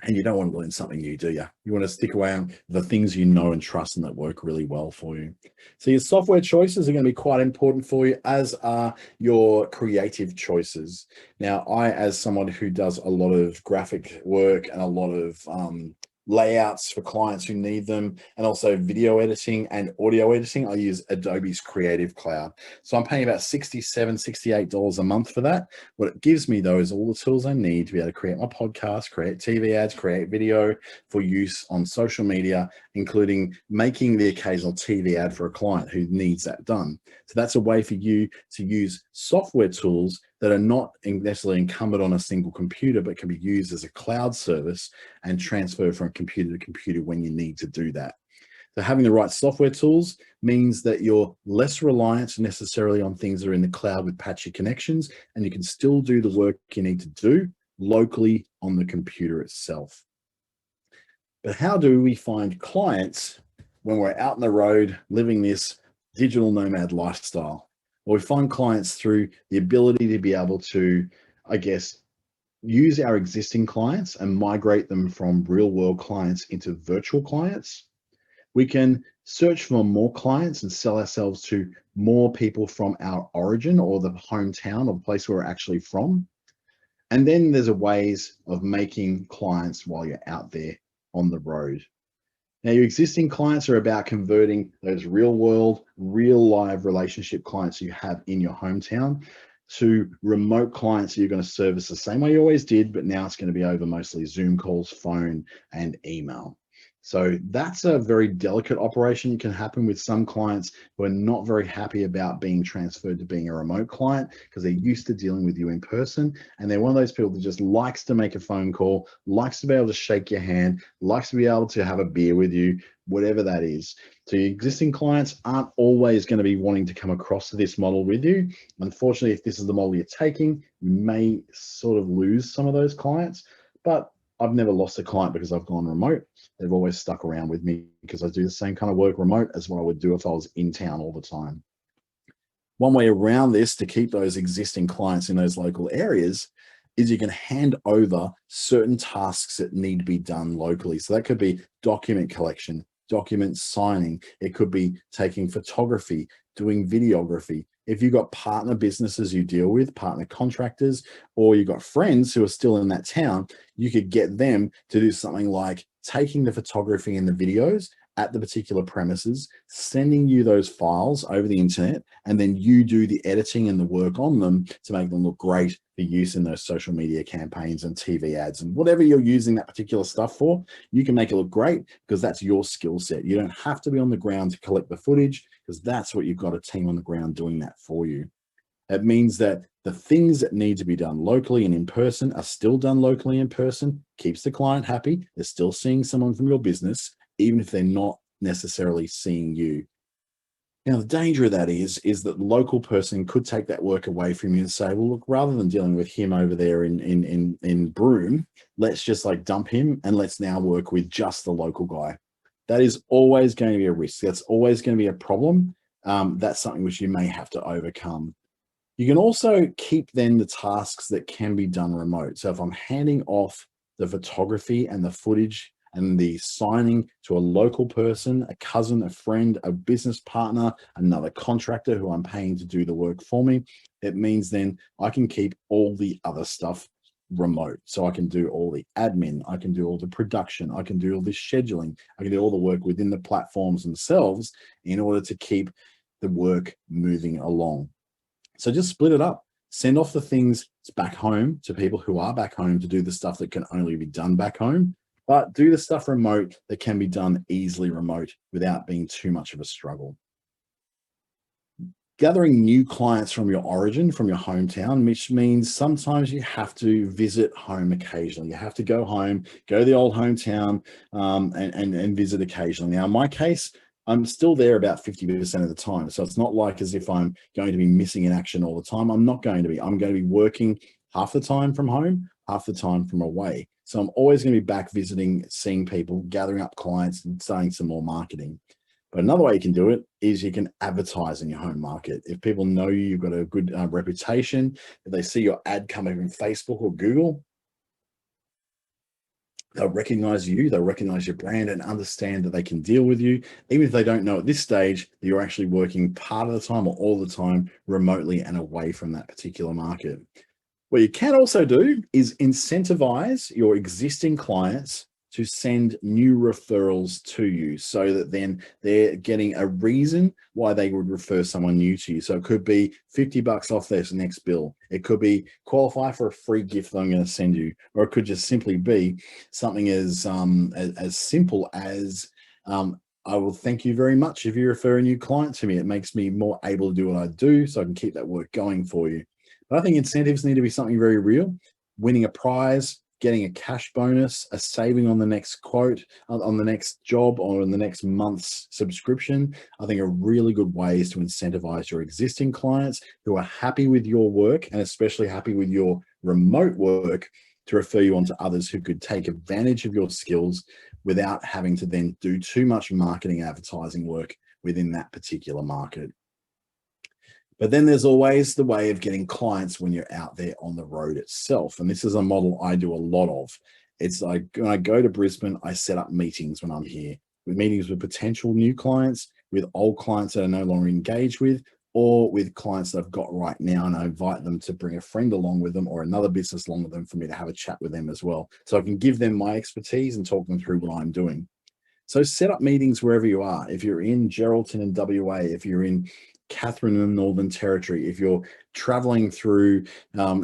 And you don't want to learn something new, do you? You want to stick around the things you know and trust and that work really well for you. So your software choices are going to be quite important for you, as are your creative choices. Now, as someone who does a lot of graphic work and a lot of layouts for clients who need them, and also video editing and audio editing, I use Adobe's Creative Cloud. So I'm paying about $67, $68 a month for that. What it gives me, though, is all the tools I need to be able to create my podcast, create TV ads, create video for use on social media, including making the occasional TV ad for a client who needs that done. So that's a way for you to use software tools that are not necessarily incumbent on a single computer, but can be used as a cloud service and transfer from computer to computer when you need to do that. So having the right software tools means that you're less reliant necessarily on things that are in the cloud with patchy connections, and you can still do the work you need to do locally on the computer itself. But how do we find clients when we're out on the road living this digital nomad lifestyle? Well, we find clients through the ability to be able to, I guess, use our existing clients and migrate them from real world clients into virtual clients. We can search for more clients and sell ourselves to more people from our origin or the hometown or the place where we're actually from. And then there's ways of making clients while you're out there on the road. Now, your existing clients are about converting those real world, real live relationship clients you have in your hometown to remote clients that you're going to service the same way you always did, but now it's going to be over mostly Zoom calls, phone, and email. So that's a very delicate operation. It can happen with some clients who are not very happy about being transferred to being a remote client because they're used to dealing with you in person. And they're one of those people that just likes to make a phone call, likes to be able to shake your hand, likes to be able to have a beer with you, whatever that is. So your existing clients aren't always going to be wanting to come across to this model with you. Unfortunately, if this is the model you're taking, you may sort of lose some of those clients, but I've never lost a client because I've gone remote. They've always stuck around with me because I do the same kind of work remote as what I would do if I was in town all the time. One way around this to keep those existing clients in those local areas is you can hand over certain tasks that need to be done locally. So that could be document collection, document signing. It could be taking photography, doing videography. If you've got partner businesses you deal with, partner contractors, or you've got friends who are still in that town, you could get them to do something like taking the photography and the videos at the particular premises, sending you those files over the internet, and then you do the editing and the work on them to make them look great for use in those social media campaigns and TV ads and whatever you're using that particular stuff for. You can make it look great because that's your skill set. You don't have to be on the ground to collect the footage because that's what you've got a team on the ground doing that for you. It means that the things that need to be done locally and in person are still done locally in person, keeps the client happy. They're still seeing someone from your business, even if they're not necessarily seeing you. Now, the danger of that is that the local person could take that work away from you and say, well, look, rather than dealing with him over there in Broome, let's just like dump him and let's now work with just the local guy. That is always going to be a risk. That's always going to be a problem. That's something which you may have to overcome. You can also keep then the tasks that can be done remote. So if I'm handing off the photography and the footage and the signing to a local person, a cousin, a friend, a business partner, another contractor who I'm paying to do the work for me, it means then I can keep all the other stuff remote. So I can do all the admin, I can do all the production, I can do all the scheduling, I can do all the work within the platforms themselves in order to keep the work moving along. So just split it up. Send off the things back home to people who are back home to do the stuff that can only be done back home, but do the stuff remote that can be done easily remote without being too much of a struggle. Gathering new clients from your origin, from your hometown, which means sometimes you have to visit home occasionally. You have to go home, go to the old hometown and visit occasionally. Now, in my case, I'm still there about 50% of the time. So it's not like as if I'm going to be missing in action all the time. I'm not going to be. I'm going to be working half the time from home, half the time from away. So I'm always going to be back visiting, seeing people, gathering up clients and starting some more marketing. But another way you can do it is you can advertise in your home market. If people know you, you've got a good reputation, if they see your ad coming from Facebook or Google, they'll recognize you, they'll recognize your brand and understand that they can deal with you, even if they don't know at this stage that you're actually working part of the time or all the time remotely and away from that particular market. What you can also do is incentivize your existing clients to send new referrals to you so that then they're getting a reason why they would refer someone new to you. So it could be $50 off their next bill. It could be qualify for a free gift that I'm going to send you, or it could just simply be something as simple as I will thank you very much if you refer a new client to me. It makes me more able to do what I do so I can keep that work going for you. But I think incentives need to be something very real. Winning a prize, getting a cash bonus, a saving on the next quote, on the next job, or on the next month's subscription, I think are really good ways to incentivize your existing clients who are happy with your work and especially happy with your remote work to refer you on to others who could take advantage of your skills without having to then do too much marketing advertising work within that particular market. But then there's always the way of getting clients when you're out there on the road itself. And this is a model I do a lot of. It's like when I go to Brisbane, I set up meetings when I'm here, with meetings with potential new clients, with old clients that I no longer engage with, or with clients that I've got right now. And I invite them to bring a friend along with them or another business along with them for me to have a chat with them as well. So I can give them my expertise and talk them through what I'm doing. So set up meetings wherever you are. If you're in Geraldton in WA, if you're in Catherine in the Northern Territory, if you're traveling through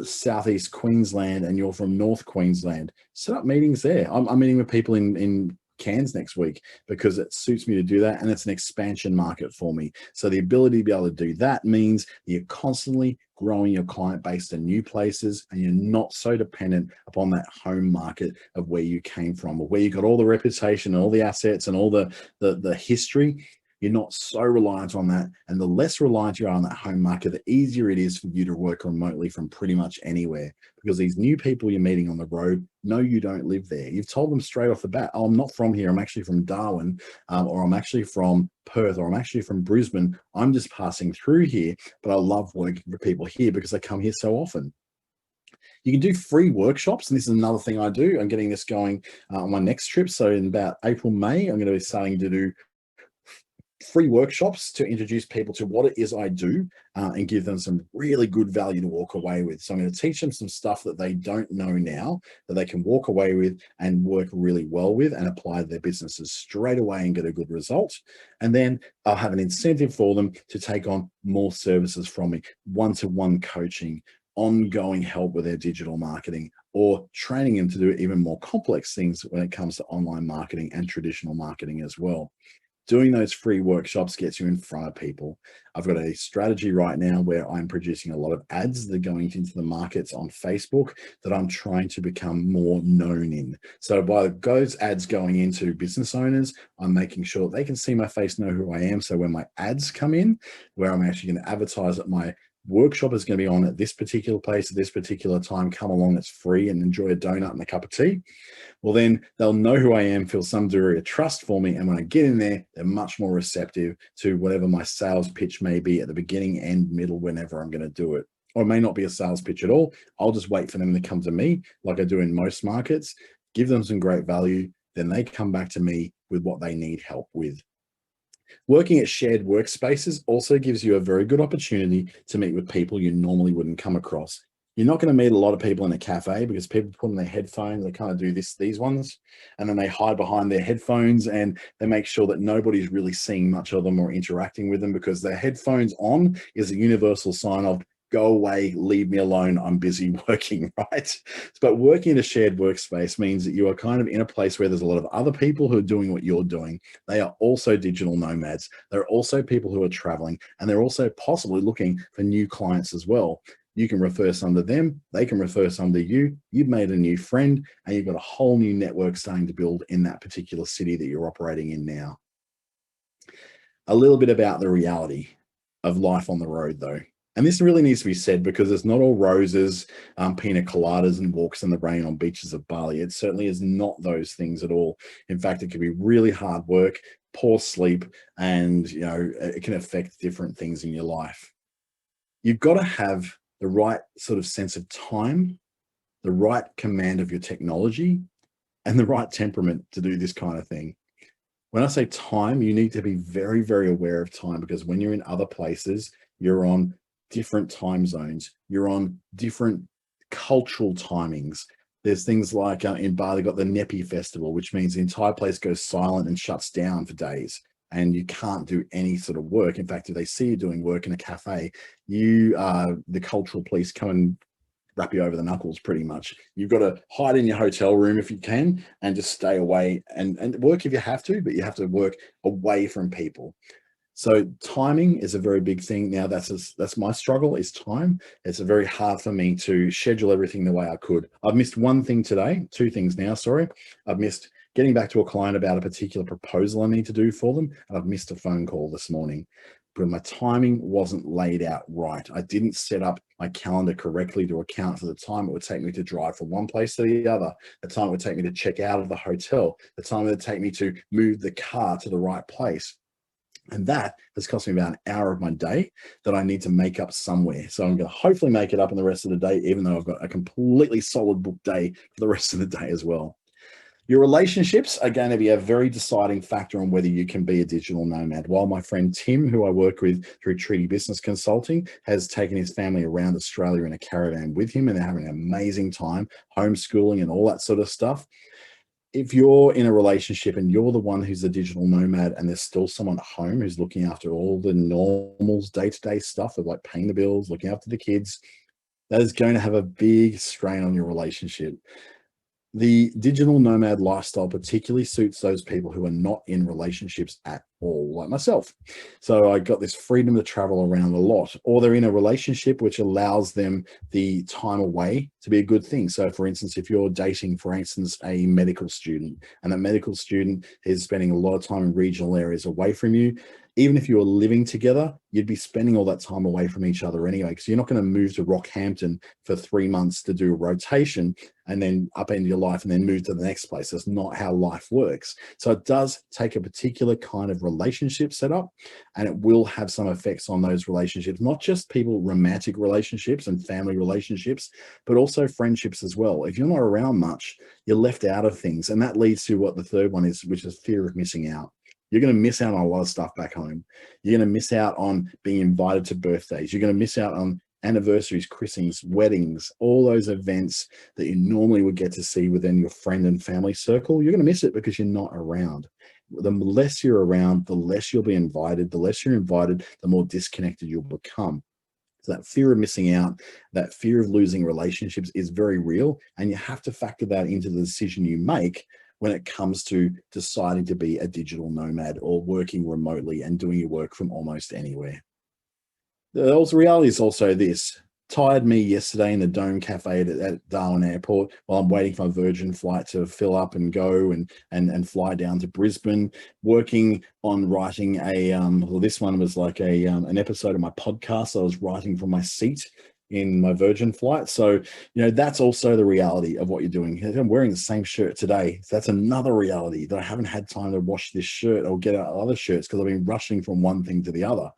Southeast Queensland and you're from North Queensland, set up meetings there. I'm meeting with people in Cairns next week because it suits me to do that, and it's an expansion market for me. So the ability to be able to do that means you're constantly growing your client base to new places, and you're not so dependent upon that home market of where you came from or where you got all the reputation and all the assets and all the history. You're not so reliant on that. And the less reliant you are on that home market, the easier it is for you to work remotely from pretty much anywhere, because these new people you're meeting on the road know you don't live there. You've told them straight off the bat, oh, I'm not from here. I'm actually from Darwin, or I'm actually from Perth, or I'm actually from Brisbane. I'm just passing through here, but I love working for people here because they come here so often. You can do free workshops, and this is another thing I do. I'm getting this going on my next trip. So in about April, May, I'm going to be starting to do free workshops to introduce people to what it is I do and give them some really good value to walk away with. So I'm going to teach them some stuff that they don't know now that they can walk away with and work really well with and apply to their businesses straight away and get a good result. And then I'll have an incentive for them to take on more services from me, one-to-one coaching, ongoing help with their digital marketing, or training them to do even more complex things when it comes to online marketing and traditional marketing as well. Doing those free workshops gets you in front of people. I've got a strategy right now where I'm producing a lot of ads that are going into the markets on Facebook that I'm trying to become more known in. So by those ads going into business owners, I'm making sure they can see my face, know who I am. So when my ads come in, where I'm actually going to advertise that my workshop is going to be on at this particular place at this particular time, come along, it's free, and enjoy a donut and a cup of tea. Well, then they'll know who I am, feel some degree of trust for me. And when I get in there, they're much more receptive to whatever my sales pitch may be at the beginning, end, middle, whenever I'm going to do it. Or it may not be a sales pitch at all. I'll just wait for them to come to me like I do in most markets, give them some great value. Then they come back to me with what they need help with. Working at shared workspaces also gives you a very good opportunity to meet with people you normally wouldn't come across. You're not going to meet a lot of people in a cafe because people put on their headphones, they kind of do these ones, and then they hide behind their headphones and they make sure that nobody's really seeing much of them or interacting with them, because their headphones on is a universal sign of, go away, leave me alone, I'm busy working, right? But working in a shared workspace means that you are kind of in a place where there's a lot of other people who are doing what you're doing. They are also digital nomads. They're also people who are traveling, and they're also possibly looking for new clients as well. You can refer some to them, they can refer some to you. You've made a new friend, and you've got a whole new network starting to build in that particular city that you're operating in now. A little bit about the reality of life on the road, though. And this really needs to be said because it's not all roses, pina coladas and walks in the rain on beaches of Bali. It certainly is not those things at all. In fact, it can be really hard work, poor sleep, and it can affect different things in your life. You've got to have the right sort of sense of time, the right command of your technology, and the right temperament to do this kind of thing. When I say time, you need to be very, very aware of time, because when you're in other places, you're on different time zones, you're on different cultural timings. There's things like in Bali, got the Nepi festival, which means the entire place goes silent and shuts down for days, and you can't do any sort of work. In fact, if they see you doing work in a cafe, the cultural police come and wrap you over the knuckles pretty much. You've got to hide in your hotel room if you can and just stay away and work if you have to, but you have to work away from people. So timing is a very big thing. Now that's my struggle, is time. It's very hard for me to schedule everything the way I could. I've missed one thing today, two things now, sorry. I've missed getting back to a client about a particular proposal I need to do for them, and I've missed a phone call this morning. But my timing wasn't laid out right. I didn't set up my calendar correctly to account for the time it would take me to drive from one place to the other, the time it would take me to check out of the hotel, the time it would take me to move the car to the right place. And that has cost me about an hour of my day that I need to make up somewhere. So I'm going to hopefully make it up in the rest of the day, even though I've got a completely solid book day for the rest of the day as well. Your relationships are going to be a very deciding factor on whether you can be a digital nomad. While my friend Tim, who I work with through Treaty Business Consulting, has taken his family around Australia in a caravan with him, and they're having an amazing time homeschooling and all that sort of stuff. If you're in a relationship and you're the one who's a digital nomad and there's still someone at home who's looking after all the normals, day-to-day stuff of like paying the bills, looking after the kids, that is going to have a big strain on your relationship. The digital nomad lifestyle particularly suits those people who are not in relationships at all, like myself. So I got this freedom to travel around a lot, or they're in a relationship which allows them the time away to be a good thing. So for instance, if you're dating, for instance, a medical student, and that medical student is spending a lot of time in regional areas away from you, Even if you were living together, you'd be spending all that time away from each other anyway, because you're not going to move to Rockhampton for 3 months to do a rotation and then upend your life and then move to the next place. That's not how life works. So it does take a particular kind of relationship setup, and it will have some effects on those relationships, not just people, romantic relationships and family relationships, but also friendships as well. If you're not around much, you're left out of things. And that leads to what the third one is, which is fear of missing out. You're going to miss out on a lot of stuff back home. You're going to miss out on being invited to birthdays. You're going to miss out on anniversaries, christenings, weddings, all those events that you normally would get to see within your friend and family circle. You're going to miss it because you're not around. The less you're around, the less you'll be invited. The less you're invited, the more disconnected you'll become. So that fear of missing out, that fear of losing relationships is very real. And you have to factor that into the decision you make when it comes to deciding to be a digital nomad or working remotely and doing your work from almost anywhere. The reality is also this. Tired me yesterday in the Dome Cafe at Darwin Airport while I'm waiting for my Virgin flight to fill up and go and fly down to Brisbane, working on writing a, well, this one was like an episode of my podcast I was writing from my seat in my Virgin flight. So, that's also the reality of what you're doing. I'm wearing the same shirt today. So that's another reality, that I haven't had time to wash this shirt or get out other shirts because I've been rushing from one thing to the other.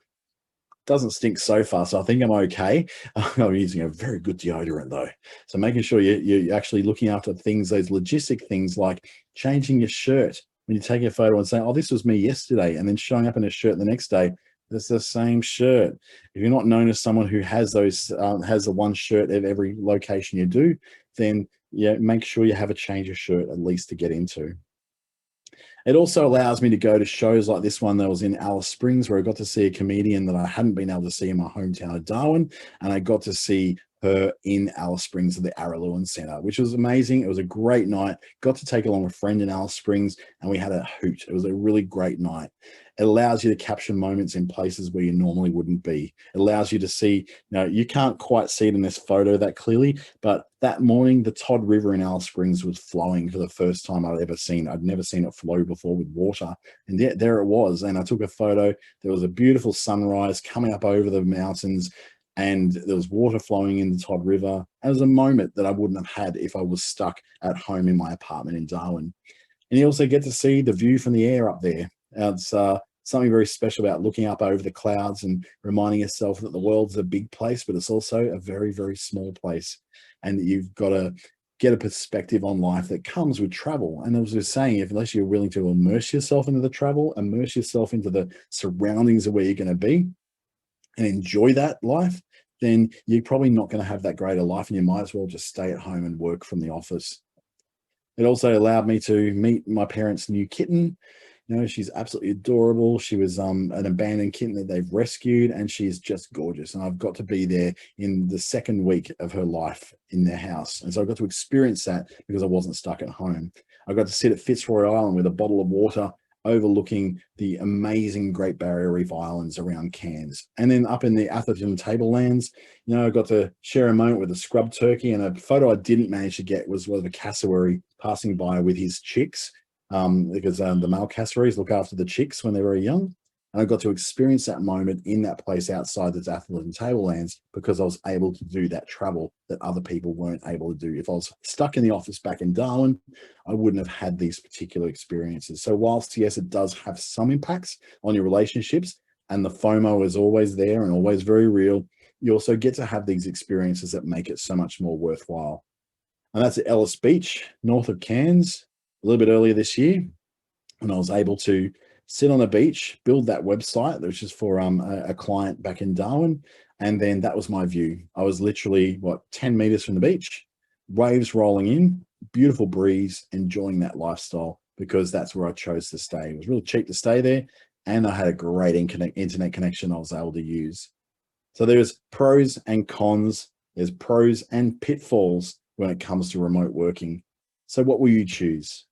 Doesn't stink so far, so I think I'm okay. I'm using a very good deodorant though. So making sure you're actually looking after things, those logistic things like changing your shirt when you take a photo and saying, oh, this was me yesterday, and then showing up in a shirt the next day. It's the same shirt. If you're not known as someone who has those, has the one shirt at every location you do, then make sure you have a change of shirt at least to get into. It also allows me to go to shows like this one that was in Alice Springs, where I got to see a comedian that I hadn't been able to see in my hometown of Darwin. And I got to see her in Alice Springs at the Araluen Centre, which was amazing. It was a great night. Got to take along a friend in Alice Springs, and we had a hoot. It was a really great night. It allows you to capture moments in places where you normally wouldn't be. It allows you to see, you can't quite see it in this photo that clearly, but that morning, the Todd River in Alice Springs was flowing for the first time I'd ever seen. I'd never seen it flow before with water. And yet there it was. And I took a photo. There was a beautiful sunrise coming up over the mountains, and there was water flowing in the Todd River. And it was a moment that I wouldn't have had if I was stuck at home in my apartment in Darwin. And you also get to see the view from the air up there. It's something very special about looking up over the clouds and reminding yourself that the world's a big place, but it's also a very, very small place. And that you've got to get a perspective on life that comes with travel. And as I was saying, unless you're willing to immerse yourself into the travel, immerse yourself into the surroundings of where you're going to be and enjoy that life, then you're probably not going to have that greater life, and you might as well just stay at home and work from the office. It also allowed me to meet my parents' new kitten. She's absolutely adorable. She was an abandoned kitten that they've rescued, and she's just gorgeous. And I've got to be there in the second week of her life in their house. And so I got to experience that because I wasn't stuck at home. I got to sit at Fitzroy Island with a bottle of water overlooking the amazing Great Barrier Reef Islands around Cairns. And then up in the Atherton Tablelands, I got to share a moment with a scrub turkey. And a photo I didn't manage to get was of a cassowary passing by with his chicks. Because the male cassowaries look after the chicks when they're very young. And I got to experience that moment in that place outside the Atherton Tablelands because I was able to do that travel that other people weren't able to do. If I was stuck in the office back in Darwin, I wouldn't have had these particular experiences. So whilst, yes, it does have some impacts on your relationships, and the FOMO is always there and always very real, you also get to have these experiences that make it so much more worthwhile. And that's at Ellis Beach, north of Cairns. A little bit earlier this year, and I was able to sit on a beach, build that website, which is for a client back in Darwin. And then that was my view. I was literally, 10 meters from the beach, waves rolling in, beautiful breeze, enjoying that lifestyle because that's where I chose to stay. It was really cheap to stay there, and I had a great internet connection I was able to use. So there's pros and cons. There's pros and pitfalls when it comes to remote working. So what will you choose?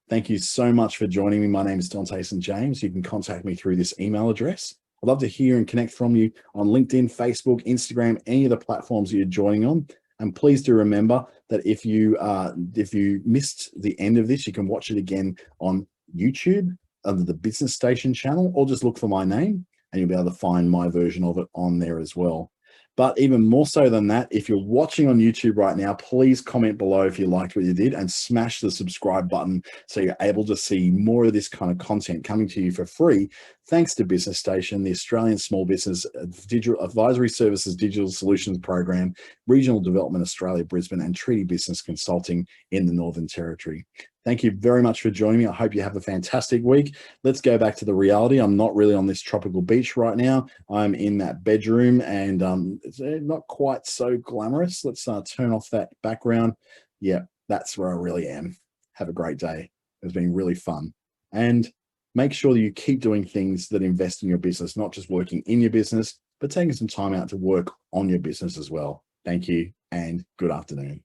Thank you so much for joining me. My name is Dante St James. You can contact me through this email address. I'd love to hear and connect from you on LinkedIn, Facebook, Instagram, any of the platforms that you're joining on. And please do remember that if you missed the end of this, you can watch it again on YouTube. under the Business Station channel, or just look for my name and you'll be able to find my version of it on there as well. But even more so than that, if you're watching on YouTube right now, please comment below if you liked what you did and smash the subscribe button so you're able to see more of this kind of content coming to you for free, thanks to Business Station, the Australian Small Business Digital Advisory Services Digital Solutions Program, Regional Development Australia, Brisbane, and Treaty Business Consulting in the Northern Territory. Thank you very much for joining me. I hope you have a fantastic week. Let's go back to the reality. I'm not really on this tropical beach right now. I'm in that bedroom, and it's not quite so glamorous. Let's turn off that background. Yeah, that's where I really am. Have a great day. It's been really fun. And make sure that you keep doing things that invest in your business, not just working in your business, but taking some time out to work on your business as well. Thank you, and good afternoon.